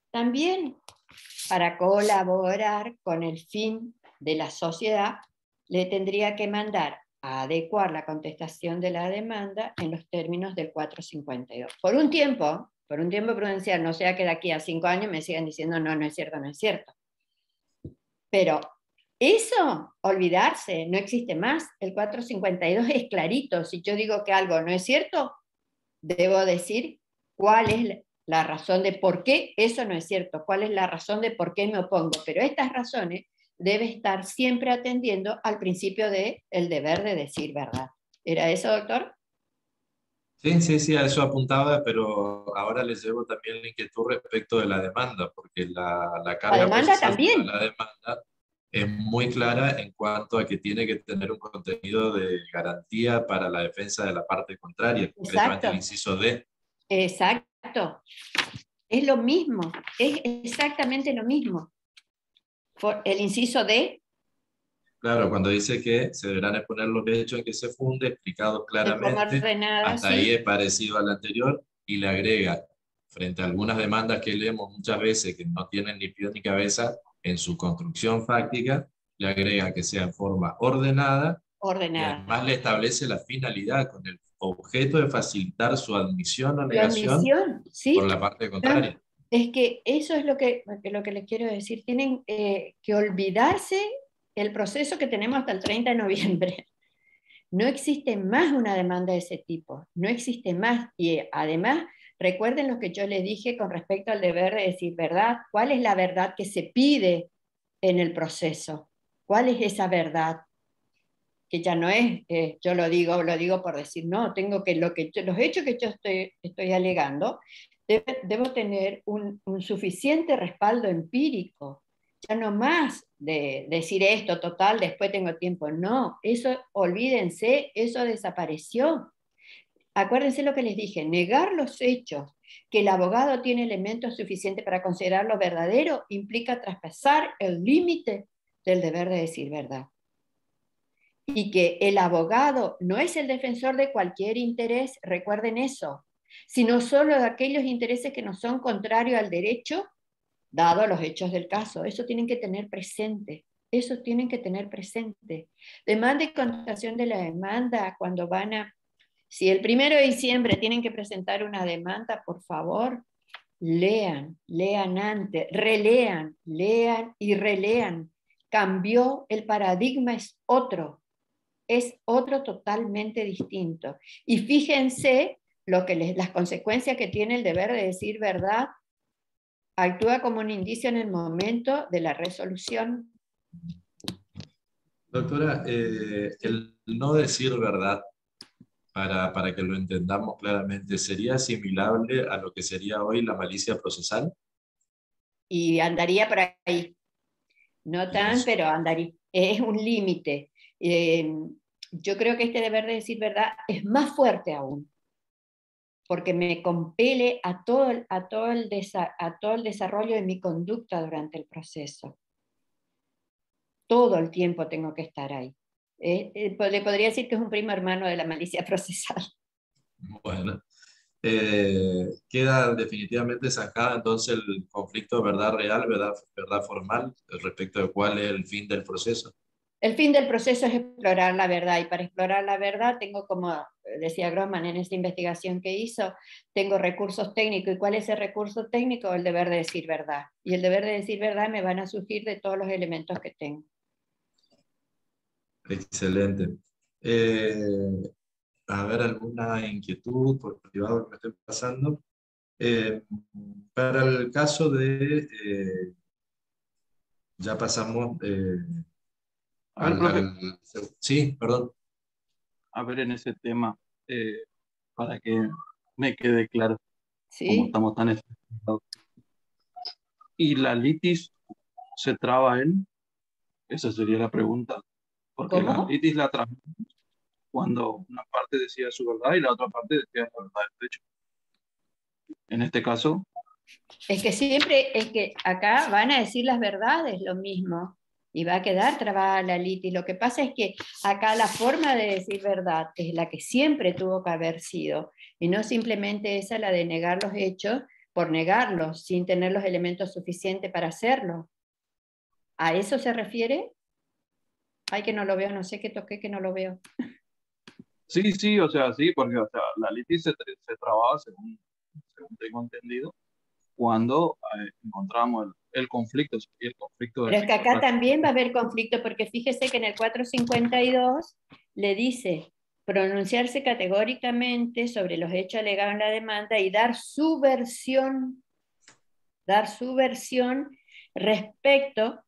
también para colaborar con el fin de la sociedad, le tendría que mandar a adecuar la contestación de la demanda en los términos del 452. Por un tiempo prudencial, no sea que de aquí a 5 años me sigan diciendo no es cierto, no es cierto. Pero eso, olvidarse, no existe más. El 452 es clarito. Si yo digo que algo no es cierto, debo decir cuál es la razón de por qué eso no es cierto, cuál es la razón de por qué me opongo. Pero estas razones debe estar siempre atendiendo al principio del deber de decir verdad. ¿Era eso, doctor? Sí, a eso apuntaba, pero ahora les llevo también la inquietud respecto de la demanda, porque la La carga demanda procesal para también. la demanda es muy clara en cuanto a que tiene que tener un contenido de garantía para la defensa de la parte contraria, concretamente el Exacto, inciso D. exacto. Es lo mismo, es exactamente lo mismo. El inciso D, Claro, cuando dice que se deberán exponer los hechos en que se funde, explicados de forma claramente, ordenada, hasta ahí sí. es parecido al anterior, y le agrega, frente a algunas demandas que leemos muchas veces que no tienen ni pie ni cabeza en su construcción fáctica, le agrega que sea en forma ordenada y Ordenada. además le establece la finalidad con el objeto de facilitar su admisión o Su negación admisión, por sí. la parte Ah, contraria. es que eso es lo que les quiero decir. Tienen que olvidarse el proceso que tenemos hasta el 30 de noviembre. No existe más una demanda de ese tipo, no existe más. Y además, recuerden lo que yo les dije con respecto al deber de decir verdad. ¿Cuál es la verdad que se pide en el proceso? ¿Cuál es esa verdad? Que ya no es, yo lo digo por decir, no, tengo que, los hechos que yo estoy alegando, debo tener un suficiente respaldo empírico, ya no más de decir esto, total, después tengo tiempo. No, eso, olvídense, eso desapareció. Acuérdense lo que les dije, negar los hechos, que el abogado tiene elementos suficientes para considerarlo verdadero, implica traspasar el límite del deber de decir verdad. Y que el abogado no es el defensor de cualquier interés, recuerden eso, sino solo de aquellos intereses que no son contrarios al derecho, dado los hechos del caso. Eso tienen que tener presente. Eso tienen que tener presente. Demanda y contestación de la demanda cuando van a... Si el 1 de diciembre tienen que presentar una demanda, por favor, lean antes, relean, lean y relean. Cambió, el paradigma es otro totalmente distinto. Y fíjense las consecuencias que tiene el deber de decir verdad. Actúa como un indicio en el momento de la resolución. Doctora, el no decir verdad, para que lo entendamos claramente, ¿sería asimilable a lo que sería hoy la malicia procesal? Y andaría por ahí. No Y tan, eso. pero andaría. Es un límite. Yo creo que este deber de decir verdad es más fuerte aún, porque me compele a todo el desarrollo de mi conducta durante el proceso. Todo el tiempo tengo que estar ahí. Le podría decir que es un primo hermano de la malicia procesal. Bueno, queda definitivamente zanjada entonces el conflicto de verdad real, verdad formal, respecto de cuál es el fin del proceso. El fin del proceso es explorar la verdad, y para explorar la verdad tengo, como decía Grossman en esta investigación que hizo, tengo recursos técnicos. ¿Y cuál es el recurso técnico? El deber de decir verdad. Y el deber de decir verdad me van a surgir de todos los elementos que tengo. Excelente. A ver, alguna inquietud por privado que me esté pasando. Para el caso de, ya pasamos A ver, profe, sí, perdón. a ver en ese tema, para que me quede claro cómo ¿Sí? estamos tan estudiados. ¿Y la litis se traba en? Esa sería la pregunta. Porque la ¿Cómo? litis la traba cuando una parte decía su verdad y la otra parte decía la verdad del hecho. En este caso, Es que siempre, es que acá van a decir las verdades lo mismo, y va a quedar trabada la litis. Lo que pasa es que acá la forma de decir verdad es la que siempre tuvo que haber sido, y no simplemente esa la de negar los hechos por negarlos, sin tener los elementos suficientes para hacerlo. ¿A eso se refiere? Ay, que no lo veo, no sé qué toqué, que no lo veo. Sí, sí, o sea, sí, porque o sea, la litis se trababa, según tengo entendido, cuando encontramos el conflicto, sí, el conflicto de Pero es que acá sexo. también va a haber conflicto, porque fíjese que en el 452 le dice pronunciarse categóricamente sobre los hechos alegados en la demanda y dar su versión respecto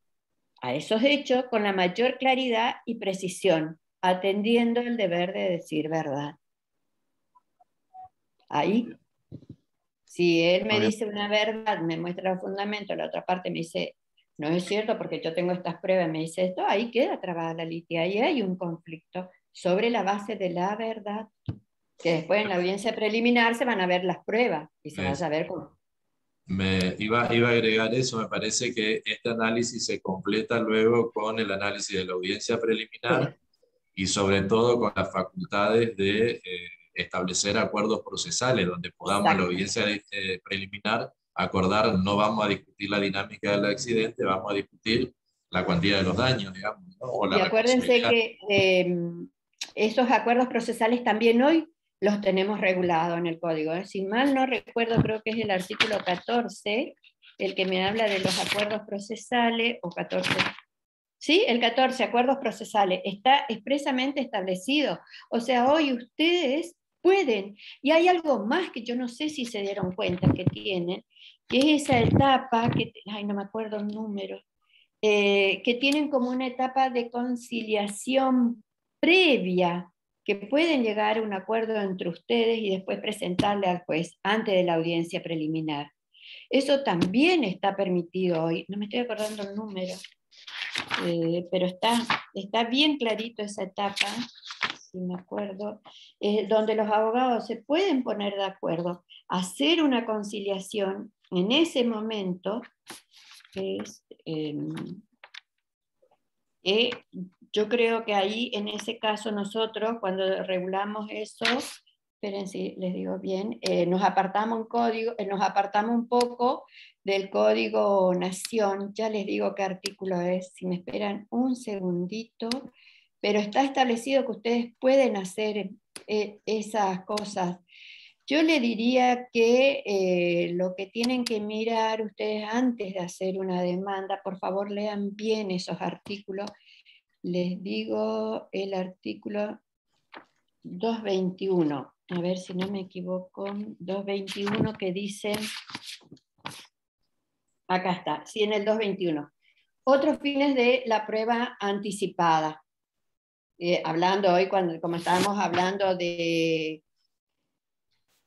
a esos hechos con la mayor claridad y precisión, atendiendo el deber de decir verdad. Ahí, si él me dice una verdad, me muestra los fundamentos, la otra parte me dice, no es cierto porque yo tengo estas pruebas, me dice esto, ahí queda trabada la litis, ahí hay un conflicto sobre la base de la verdad, que después en la audiencia preliminar se van a ver las pruebas y se va a saber cómo. Iba a agregar eso, me parece que este análisis se completa luego con el análisis de la audiencia preliminar y sobre todo con las facultades de establecer acuerdos procesales donde podamos en la audiencia preliminar acordar, no vamos a discutir la dinámica del accidente, vamos a discutir la cuantía de los daños, digamos, ¿no? O la Y acuérdense responsabilidad. que esos acuerdos procesales también hoy los tenemos regulados en el código. Si mal no recuerdo, creo que es el artículo 14, el que me habla de los acuerdos procesales, o 14. Sí, el 14, acuerdos procesales, está expresamente establecido. O sea, hoy ustedes pueden, y hay algo más que yo no sé si se dieron cuenta que tienen, que es esa etapa, ay, no me acuerdo el número, que tienen como una etapa de conciliación previa, que pueden llegar a un acuerdo entre ustedes y después presentarle al juez antes de la audiencia preliminar. Eso también está permitido hoy, no me estoy acordando el número, pero está bien clarito esa etapa, si me acuerdo, donde los abogados se pueden poner de acuerdo, hacer una conciliación en ese momento, yo creo que ahí, en ese caso, nosotros, cuando regulamos eso, esperen si les digo bien, nos apartamos un poco del Código Nación, ya les digo qué artículo es, si me esperan un segundito, pero está establecido que ustedes pueden hacer esas cosas. Yo le diría que lo que tienen que mirar ustedes antes de hacer una demanda, por favor lean bien esos artículos. Les digo el artículo 221, a ver si no me equivoco, 221 que dice, acá está, sí, en el 221. Otros fines de la prueba anticipada. Hablando hoy, como estábamos hablando de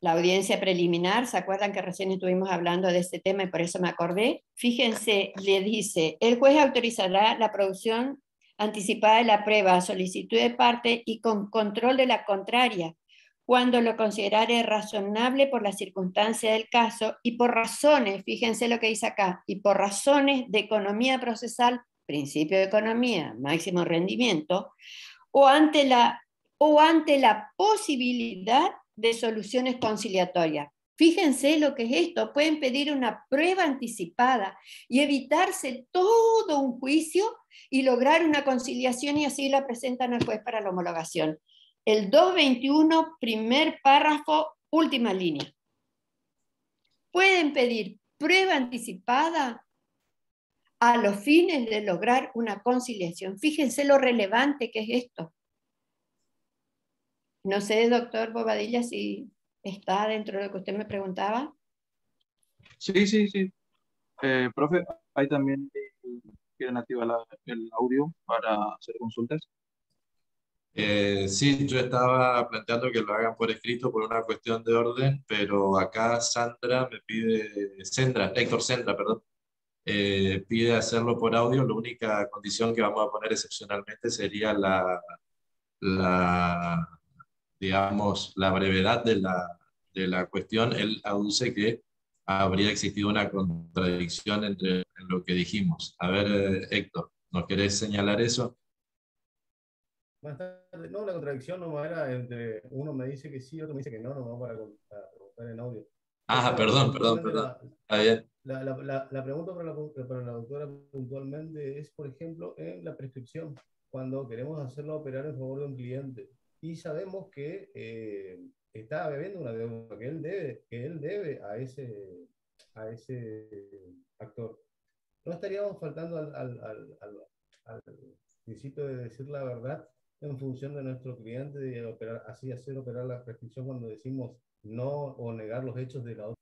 la audiencia preliminar, ¿se acuerdan que recién estuvimos hablando de este tema y por eso me acordé? Fíjense, le dice, el juez autorizará la producción anticipada de la prueba a solicitud de parte y con control de la contraria, cuando lo considerare razonable por la circunstancia del caso y por razones, fíjense lo que dice acá, y por razones de economía procesal, principio de economía, máximo rendimiento, o ante la posibilidad de soluciones conciliatorias. Fíjense lo que es esto, pueden pedir una prueba anticipada y evitarse todo un juicio y lograr una conciliación y así la presentan al juez para la homologación. El 221, primer párrafo, última línea. Pueden pedir prueba anticipada a los fines de lograr una conciliación. Fíjense lo relevante que es esto. No sé, doctor Bobadilla, si está dentro de lo que usted me preguntaba. Sí, sí, sí. Profe, ahí también quieren activar el audio para hacer consultas. Sí, yo estaba planteando que lo hagan por escrito por una cuestión de orden, pero acá Héctor Sendra, perdón, pide hacerlo por audio. La única condición que vamos a poner excepcionalmente sería digamos, la brevedad de la cuestión. Él aduce que habría existido una contradicción entre en lo que dijimos. A ver, Héctor, ¿nos querés señalar eso? Más tarde, no, la contradicción no era entre uno me dice que sí, otro me dice que no, no para preguntar en audio. Ah, perdón. Está bien. La pregunta para la doctora puntualmente es, por ejemplo, en la prescripción, cuando queremos hacerlo operar en favor de un cliente y sabemos que está bebiendo una deuda que él debe a ese actor. ¿No estaríamos faltando al principio de decir la verdad en función de nuestro cliente, de operar, así hacer operar la prescripción cuando decimos no o negar los hechos de la otra?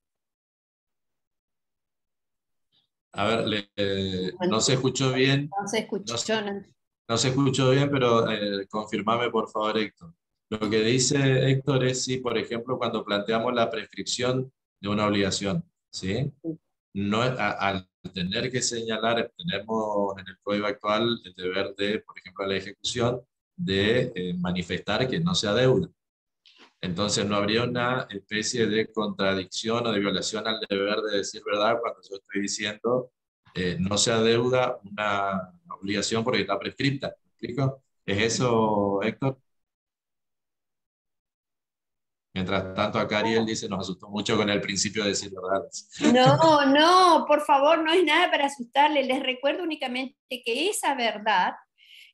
A ver, no se escuchó bien. No se escuchó. No se escuchó bien, pero confirmame por favor, Héctor. Lo que dice Héctor es si, por ejemplo, cuando planteamos la prescripción de una obligación, ¿sí? No, al tener que señalar, tenemos en el código actual el deber de, por ejemplo, la ejecución, de manifestar que no se adeuda. Entonces no habría una especie de contradicción o de violación al deber de decir verdad cuando yo estoy diciendo no se adeuda una obligación porque está prescripta. ¿Me explico? ¿Es eso, Héctor? Mientras tanto, acá Ariel dice, nos asustó mucho con el principio de decir verdad. No, por favor, no es nada para asustarle. Les recuerdo únicamente que esa verdad,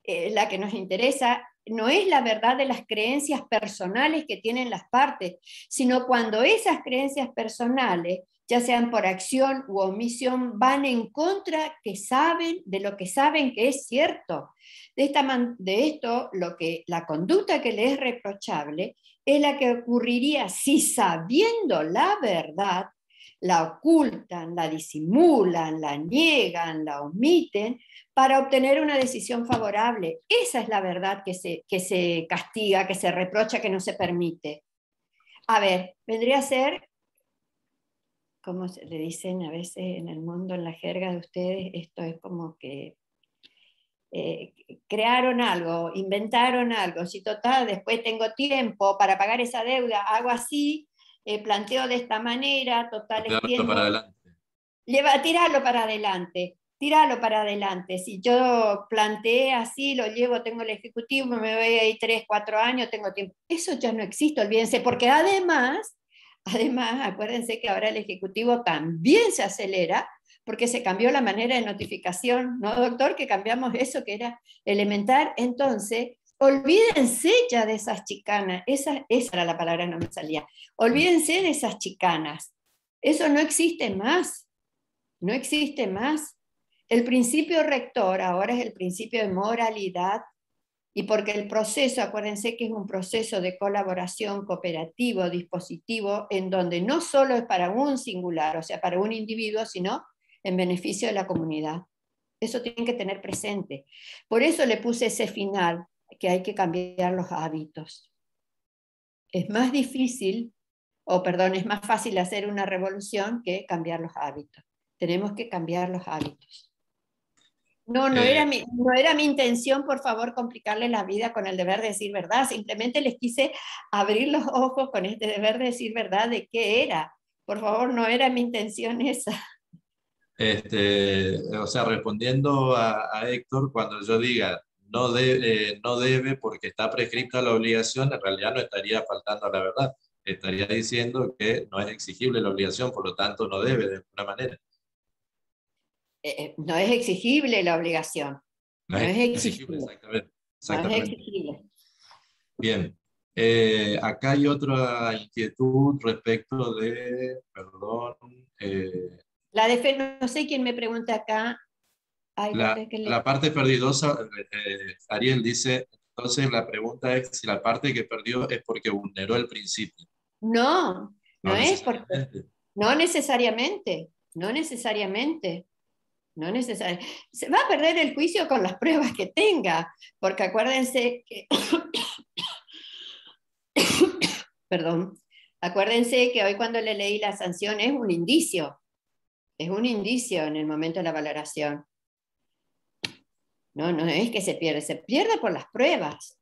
la que nos interesa, no es la verdad de las creencias personales que tienen las partes, sino cuando esas creencias personales, ya sean por acción u omisión, van en contra de lo que saben que es cierto. De esto, la conducta que le es reprochable es la que ocurriría si, sabiendo la verdad, la ocultan, la disimulan, la niegan, la omiten para obtener una decisión favorable. Esa es la verdad que se castiga, que se reprocha, que no se permite. A ver, vendría a ser, como se le dicen a veces en el mundo, en la jerga de ustedes, esto es como que crearon algo, inventaron algo, si total, después tengo tiempo para pagar esa deuda, hago así, planteo de esta manera, total, tíralo para adelante. Si yo planteé así, lo llevo, tengo el ejecutivo, me voy ahí 3, 4 años, tengo tiempo. Eso ya no existe, olvídense, porque además, acuérdense que ahora el ejecutivo también se acelera, porque se cambió la manera de notificación, ¿no, doctor? Que cambiamos eso, que era elemental. Entonces, olvídense ya de esas chicanas, esa era la palabra que no me salía. Olvídense de esas chicanas. Eso no existe más. No existe más. El principio rector ahora es el principio de moralidad, y porque el proceso, acuérdense que es un proceso de colaboración cooperativo, dispositivo, en donde no solo es para un singular, o sea, para un individuo, sino en beneficio de la comunidad. Eso tienen que tener presente. Por eso le puse ese final, que hay que cambiar los hábitos. Es más difícil, es más fácil hacer una revolución que cambiar los hábitos. Tenemos que cambiar los hábitos. No era mi intención, por favor, complicarle la vida con el deber de decir verdad. Simplemente les quise abrir los ojos con este deber de decir verdad de qué era. Por favor, no era mi intención esa. O sea, respondiendo a Héctor, cuando yo diga no debe porque está prescripta la obligación, en realidad no estaría faltando a la verdad. Estaría diciendo que no es exigible la obligación, por lo tanto no debe de alguna manera. No es exigible la obligación. No es exigible, exactamente. No es exigible. Bien. Acá hay otra inquietud respecto de, la de fe, no sé quién me pregunta acá. Ay, la parte perdidosa, Ariel dice, entonces la pregunta es si la parte que perdió es porque vulneró el principio. No es porque... No necesariamente. Se va a perder el juicio con las pruebas que tenga, porque acuérdense que... Acuérdense que hoy cuando le leí la sanción es un indicio en el momento de la valoración. No es que se pierde por las pruebas.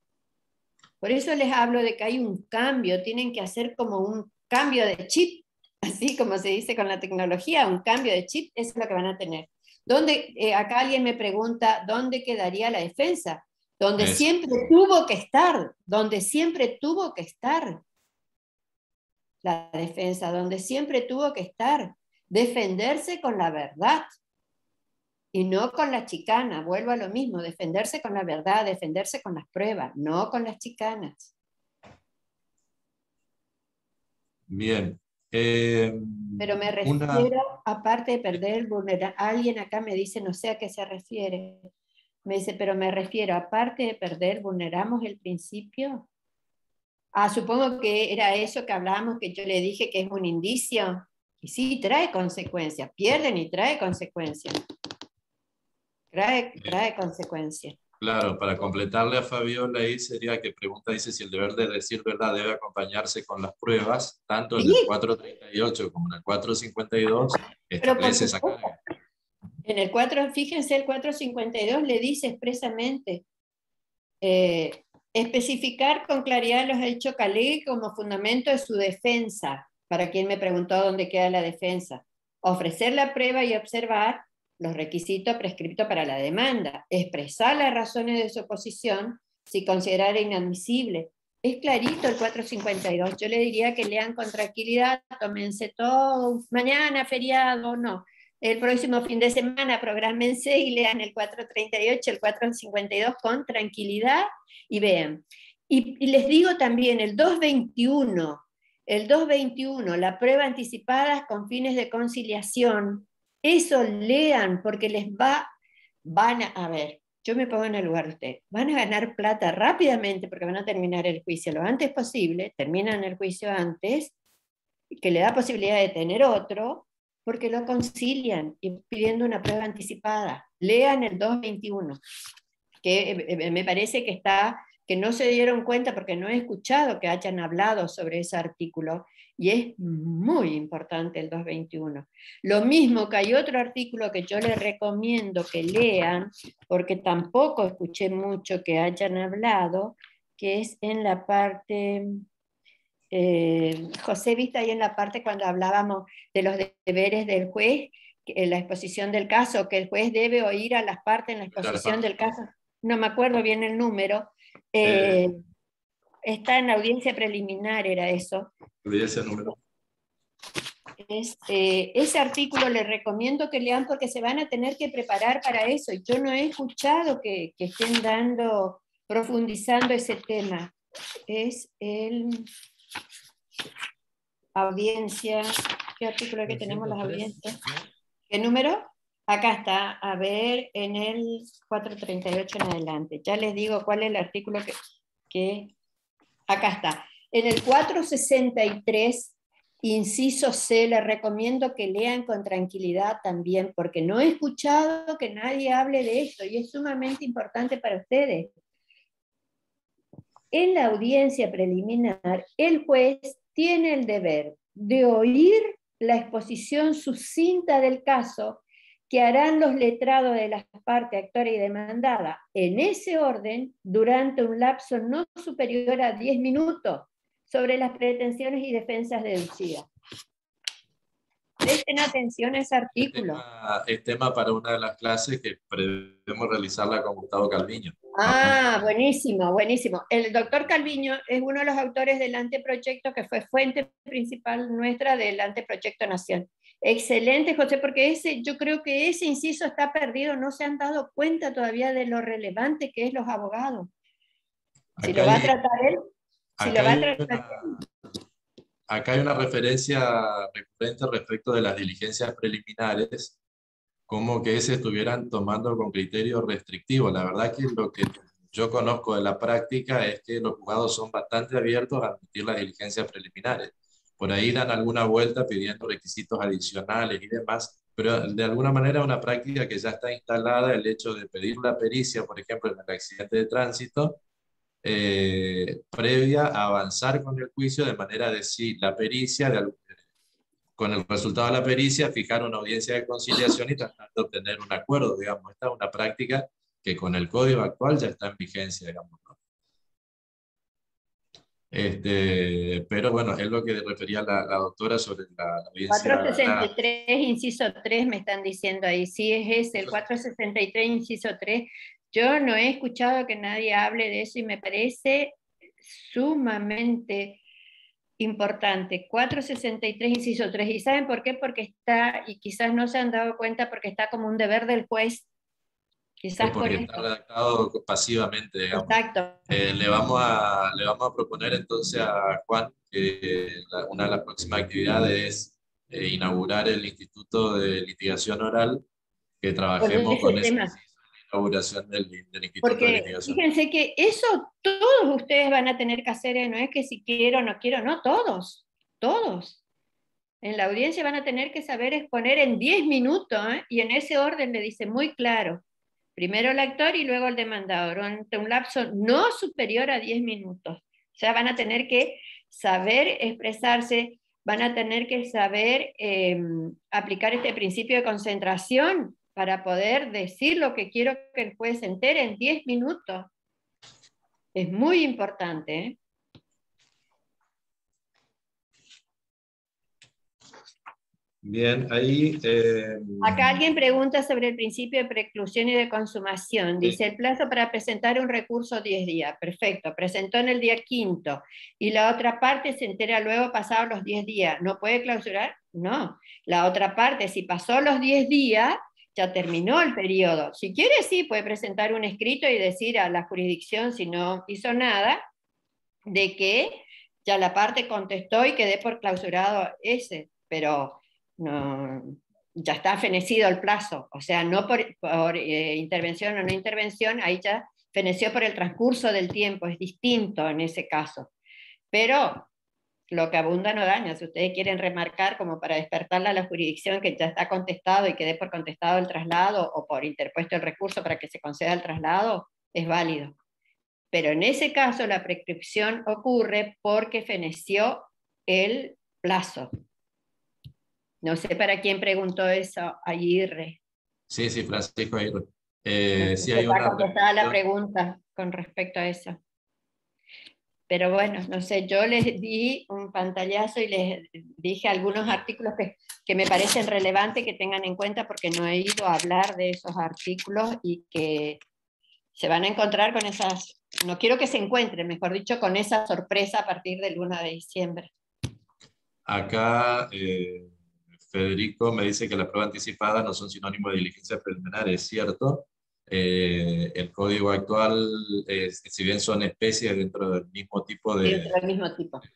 Por eso les hablo de que hay un cambio, tienen que hacer como un cambio de chip así como se dice con la tecnología, un cambio de chip, eso es lo que van a tener. Acá alguien me pregunta, ¿dónde quedaría la defensa? Donde siempre tuvo que estar, donde siempre tuvo que estar la defensa, donde siempre tuvo que estar, defenderse con la verdad y no con la chicana. Vuelvo a lo mismo, defenderse con la verdad, defenderse con las pruebas, no con las chicanas. Bien. Pero me refiero, aparte de perder el vulnerable, alguien acá me dice, no sé a qué se refiere, me dice, pero me refiero, aparte de perder, ¿vulneramos el principio? Ah, supongo que era eso que hablábamos, que yo le dije que es un indicio, y sí, trae consecuencias, pierden y trae consecuencias. Trae consecuencias. Claro, para completarle a Fabiola ahí sería que pregunta, dice si el deber de decir verdad debe acompañarse con las pruebas, tanto en el 438 como en el 452, establece esa carga. En el 4, fíjense, el 452 le dice expresamente, especificar con claridad los hechos que alegue como fundamento de su defensa, para quien me preguntó dónde queda la defensa, ofrecer la prueba y observar los requisitos prescriptos para la demanda, expresar las razones de su oposición si considerara inadmisible. Es clarito el 452, yo le diría que lean con tranquilidad, tómense todo, mañana, feriado, no, el próximo fin de semana, prográmense y lean el 438, el 452 con tranquilidad y vean. Y les digo también, el 221, la prueba anticipada con fines de conciliación, eso lean, porque van a ver, yo me pongo en el lugar de ustedes, van a ganar plata rápidamente porque van a terminar el juicio lo antes posible, terminan el juicio antes, que le da posibilidad de tener otro, porque lo concilian y pidiendo una prueba anticipada. Lean el 221, que me parece que no se dieron cuenta porque no he escuchado que hayan hablado sobre ese artículo, y es muy importante el 221. Lo mismo que hay otro artículo que yo les recomiendo que lean, porque tampoco escuché mucho que hayan hablado, que es en la parte... José, viste ahí en la parte cuando hablábamos de los deberes del juez, en la exposición del caso, que el juez debe oír a las partes en la exposición del caso, no me acuerdo bien el número, está en la audiencia preliminar, era eso. Ese número. Ese artículo les recomiendo que lean porque se van a tener que preparar para eso, y yo no he escuchado que estén profundizando ese tema. Es el... audiencia, ¿qué artículo que tenemos las audiencias? ¿Qué número? Acá está, a ver, en el 438 en adelante. Ya les digo cuál es el artículo que acá está. En el 463, inciso C, les recomiendo que lean con tranquilidad también, porque no he escuchado que nadie hable de esto, y es sumamente importante para ustedes. En la audiencia preliminar, el juez tiene el deber de oír la exposición sucinta del caso que harán los letrados de las partes actora y demandada en ese orden durante un lapso no superior a 10 minutos sobre las pretensiones y defensas deducidas. Presten atención a ese artículo. Es tema para una de las clases que debemos realizarla con Gustavo Calviño. Ah, buenísimo, buenísimo. El doctor Calviño es uno de los autores del anteproyecto que fue fuente principal nuestra del anteproyecto Nación. Excelente, José, porque yo creo que ese inciso está perdido, no se han dado cuenta todavía de lo relevante que es los abogados. Si lo va a tratar él, acá hay una referencia recurrente respecto de las diligencias preliminares, como que se estuvieran tomando con criterio restrictivo. La verdad que lo que yo conozco de la práctica es que los juzgados son bastante abiertos a admitir las diligencias preliminares. Por ahí dan alguna vuelta pidiendo requisitos adicionales y demás, pero de alguna manera es una práctica que ya está instalada, el hecho de pedir la pericia, por ejemplo, en el accidente de tránsito, previa a avanzar con el juicio, de manera de si la pericia, con el resultado de la pericia, fijar una audiencia de conciliación y tratar de obtener un acuerdo, digamos. Esta es una práctica que con el código actual ya está en vigencia, digamos, ¿no? Pero bueno, es lo que refería la doctora sobre la audiencia. 463, inciso 3, me están diciendo ahí. Sí, es ese, el 463, inciso 3. Yo no he escuchado que nadie hable de eso y me parece sumamente importante. 463, inciso 3. ¿Y saben por qué? Porque está, y quizás no se han dado cuenta, porque está como un deber del juez. Quizás por Porque eso. está redactado pasivamente, digamos. Exacto. Le vamos a proponer entonces a Juan que una de las próximas actividades es inaugurar el Instituto de Litigación Oral, que trabajemos con ese tema. inauguración del Instituto de Porque Litigación. fíjense que eso todos ustedes van a tener que hacer, no es que si quiero o no quiero, no, todos. En la audiencia van a tener que saber exponer en 10 minutos, y en ese orden le dice muy claro. Primero el actor y luego el demandado, durante un lapso no superior a 10 minutos. O sea, van a tener que saber expresarse, van a tener que saber aplicar este principio de concentración para poder decir lo que quiero que el juez se entere en 10 minutos. Es muy importante, ¿eh? Bien, ahí... Acá alguien pregunta sobre el principio de preclusión y de consumación. Dice, el plazo para presentar un recurso 10 días. Perfecto, presentó en el día 5º y la otra parte se entera luego pasados los 10 días. ¿No puede clausurar? No. La otra parte, si pasó los 10 días, ya terminó el periodo. Si quiere, sí, puede presentar un escrito y decir a la jurisdicción, si no hizo nada, de que ya la parte contestó y quedé por clausurado ese, pero no, ya está fenecido el plazo, o sea, no por intervención o no intervención, ahí ya feneció por el transcurso del tiempo, es distinto en ese caso. Pero lo que abunda no daña. Si ustedes quieren remarcar como para despertarla a la jurisdicción que ya está contestado y quedé por contestado el traslado o por interpuesto el recurso para que se conceda el traslado, es válido. Pero en ese caso la prescripción ocurre porque feneció el plazo. No sé para quién preguntó eso, Aguirre. Sí, Francisco Aguirre. No sé Sí si hay está una contestada la pregunta con respecto a eso. Pero bueno, no sé, yo les di un pantallazo y les dije algunos artículos que me parecen relevantes que tengan en cuenta porque no he ido a hablar de esos artículos y que se van a encontrar con esas, no quiero que se encuentren, mejor dicho, con esa sorpresa a partir del 1 de diciembre. Acá Federico me dice que las pruebas anticipadas no son sinónimo de diligencia preliminar, es cierto. El código actual, si bien son especies dentro del mismo tipo de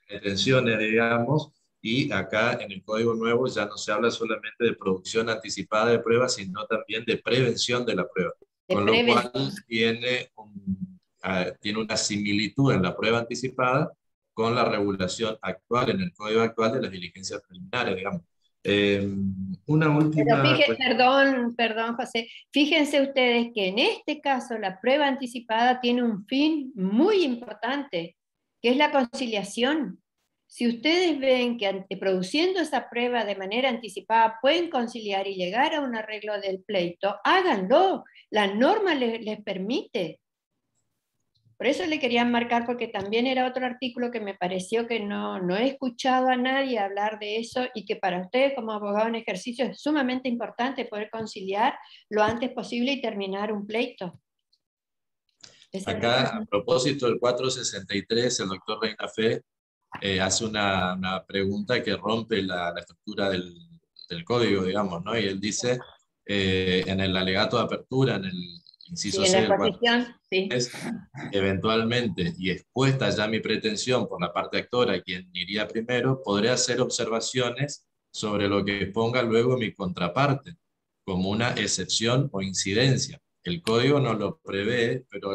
detenciones, digamos, y acá en el código nuevo ya no se habla solamente de producción anticipada de pruebas, sino también de prevención de la prueba. Con lo cual tiene una similitud en la prueba anticipada con la regulación actual, en el código actual de las diligencias preliminares, digamos. Una última... Perdón, José. Fíjense ustedes que en este caso la prueba anticipada tiene un fin muy importante, que es la conciliación. Si ustedes ven que produciendo esa prueba de manera anticipada pueden conciliar y llegar a un arreglo del pleito, háganlo. La norma les permite. Por eso le quería marcar, porque también era otro artículo que me pareció que no he escuchado a nadie hablar de eso y que para ustedes como abogado en ejercicio es sumamente importante poder conciliar lo antes posible y terminar un pleito. Acá, a propósito del 463, el doctor Reina Fe hace una pregunta que rompe la estructura del código, digamos, ¿no? Y él dice, en el alegato de apertura, en el inciso C del 463, eventualmente, y expuesta ya mi pretensión por la parte actora, quien iría primero, podré hacer observaciones sobre lo que ponga luego mi contraparte, como una excepción o incidencia. El código no lo prevé, pero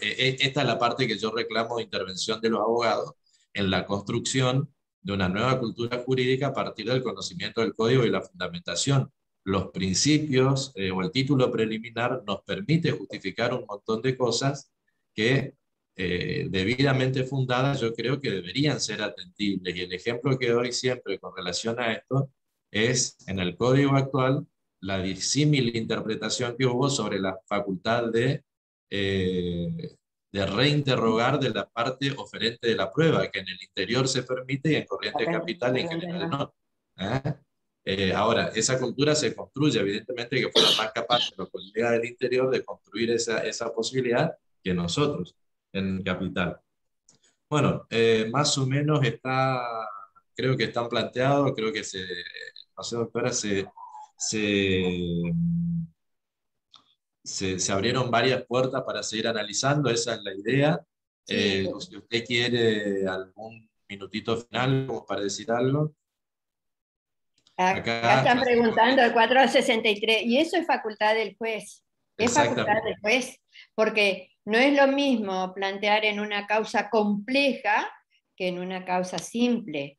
esta es la parte que yo reclamo de intervención de los abogados en la construcción de una nueva cultura jurídica a partir del conocimiento del código y la fundamentación. Los principios o el título preliminar nos permite justificar un montón de cosas que debidamente fundadas yo creo que deberían ser atendibles. Y el ejemplo que doy siempre con relación a esto es en el código actual la disímil interpretación que hubo sobre la facultad de de reinterrogar de la parte oferente de la prueba, que en el interior se permite y en corriente capital en general no. Ahora, esa cultura se construye, evidentemente que fueron más capaces los colegas del interior de construir esa posibilidad que nosotros en capital. Bueno, más o menos creo que están planteados, creo que no sé, doctora, se abrieron varias puertas para seguir analizando, esa es la idea. Sí. Si usted quiere algún minutito final como para decir algo. Acá están preguntando el 463, y eso es facultad del juez. Es facultad del juez, porque no es lo mismo plantear en una causa compleja que en una causa simple.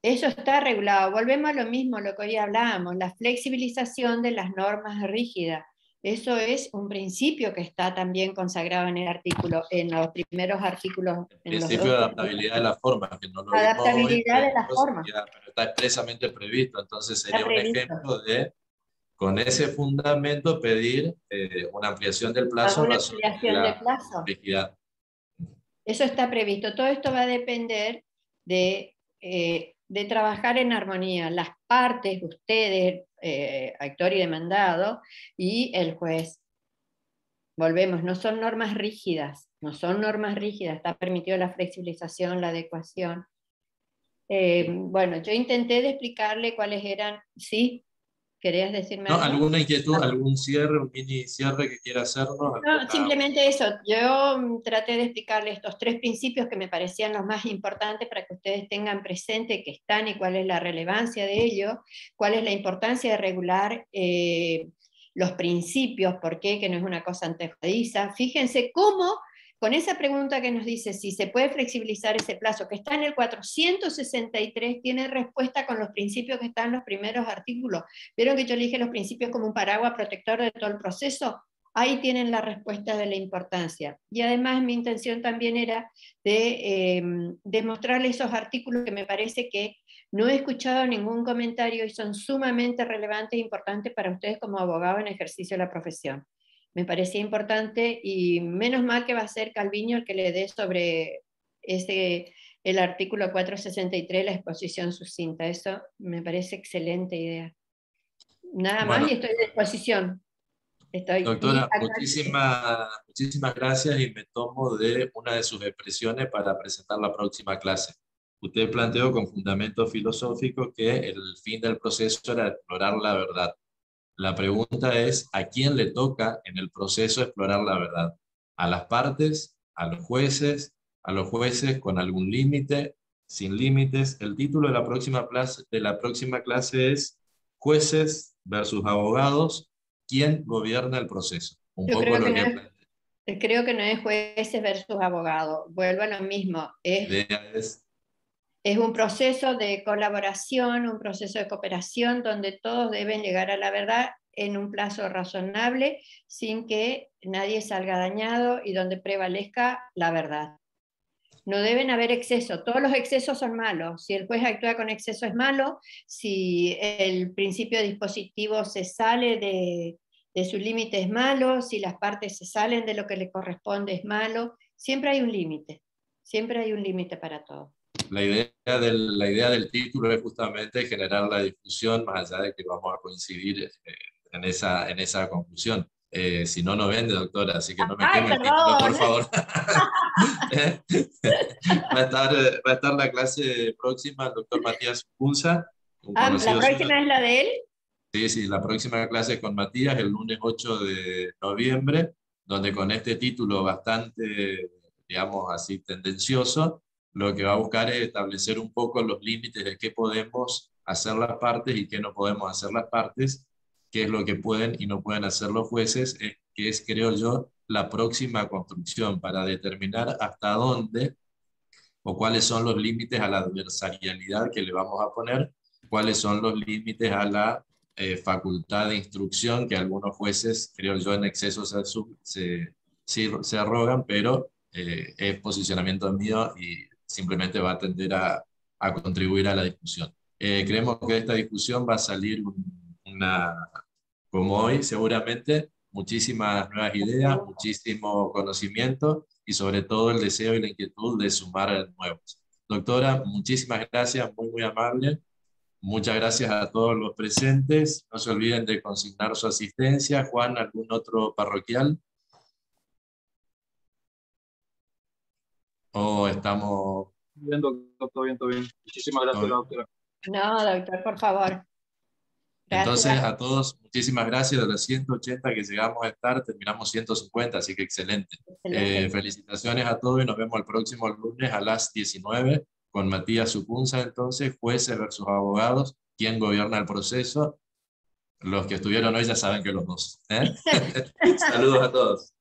Eso está regulado. Volvemos a lo mismo, lo que hoy hablábamos, la flexibilización de las normas rígidas. Eso es un principio que está también consagrado en el artículo, en los primeros artículos. El principio de adaptabilidad de las formas, que no lo adaptabilidad vimos hoy, de las formas. pero está expresamente previsto, entonces sería un ejemplo de, con ese fundamento, pedir una ampliación del plazo. Una ampliación del plazo. Rigidez. Eso está previsto. Todo esto va a depender de trabajar en armonía, las partes, ustedes, actor y demandado, y el juez. Volvemos, no son normas rígidas, está permitido la flexibilización, la adecuación. Bueno, yo intenté de explicarle cuáles eran, ¿sí? ¿Querías decirme algo? ¿Alguna inquietud, algún cierre, un mini cierre que quiera hacernos? No, simplemente eso. Yo traté de explicarle estos 3 principios que me parecían los más importantes para que ustedes tengan presente que están y cuál es la relevancia de ello, cuál es la importancia de regular los principios, por qué, que no es una cosa antojadiza. Fíjense cómo, con esa pregunta que nos dice si se puede flexibilizar ese plazo, que está en el 463, tiene respuesta con los principios que están en los primeros artículos. ¿Vieron que yo le dije los principios como un paraguas protector de todo el proceso? Ahí tienen la respuesta de la importancia. Y además mi intención también era de mostrarles esos artículos que me parece que no he escuchado ningún comentario y son sumamente relevantes e importantes para ustedes como abogados en ejercicio de la profesión. Me parecía importante y menos mal que va a ser Calviño el que le dé sobre el artículo 463 la exposición sucinta. Eso me parece excelente idea. Nada más y estoy a disposición. Doctora, muchísimas gracias y me tomo de una de sus expresiones para presentar la próxima clase. Usted planteó con fundamento filosófico que el fin del proceso era explorar la verdad. La pregunta es, ¿a quién le toca en el proceso explorar la verdad? ¿A las partes? ¿A los jueces con algún límite? ¿Sin límites? El título de la próxima clase es Jueces versus Abogados. ¿Quién gobierna el proceso? Creo que no es jueces versus abogados. Vuelvo a lo mismo. Es un proceso de colaboración, un proceso de cooperación donde todos deben llegar a la verdad en un plazo razonable sin que nadie salga dañado y donde prevalezca la verdad. No deben haber excesos, todos los excesos son malos. Si el juez actúa con exceso es malo, si el principio dispositivo se sale de su límite es malo, si las partes se salen de lo que le corresponde es malo. Siempre hay un límite para todo. La idea del título es justamente generar la discusión, más allá de que vamos a coincidir en esa conclusión. Si no, no vende, doctora, así que no me queme el título, por favor. Va a estar la clase próxima, el doctor Matías Punza. ¿La próxima es la de él? Sí, la próxima clase es con Matías, el lunes 8 de noviembre, donde con este título bastante, digamos así, tendencioso, lo que va a buscar es establecer un poco los límites de qué podemos hacer las partes y qué no podemos hacer las partes, qué es lo que pueden y no pueden hacer los jueces, que es, creo yo, la próxima construcción para determinar hasta dónde o cuáles son los límites a la adversarialidad que le vamos a poner, cuáles son los límites a la facultad de instrucción que algunos jueces, creo yo, en exceso se arrogan, pero es posicionamiento mío y simplemente va a tender a contribuir a la discusión. Creemos que de esta discusión va a salir como hoy seguramente, muchísimas nuevas ideas, muchísimo conocimiento y sobre todo el deseo y la inquietud de sumar nuevos. Doctora, muchísimas gracias, muy, muy amable. Muchas gracias a todos los presentes. No se olviden de consignar su asistencia. Juan, ¿algún otro parroquial? ¿O estamos...? Bien, doctor, todo bien, todo bien. Muchísimas gracias, doctora. No, doctor, por favor. Entonces, Gracias. a todos, muchísimas gracias. De los 180 que llegamos a estar, terminamos 150, así que excelente. Excelente. Felicitaciones a todos y nos vemos el próximo lunes a las 19 con Matías Supunza, entonces, jueces versus abogados, quién gobierna el proceso. Los que estuvieron hoy ya saben que los dos. Saludos a todos.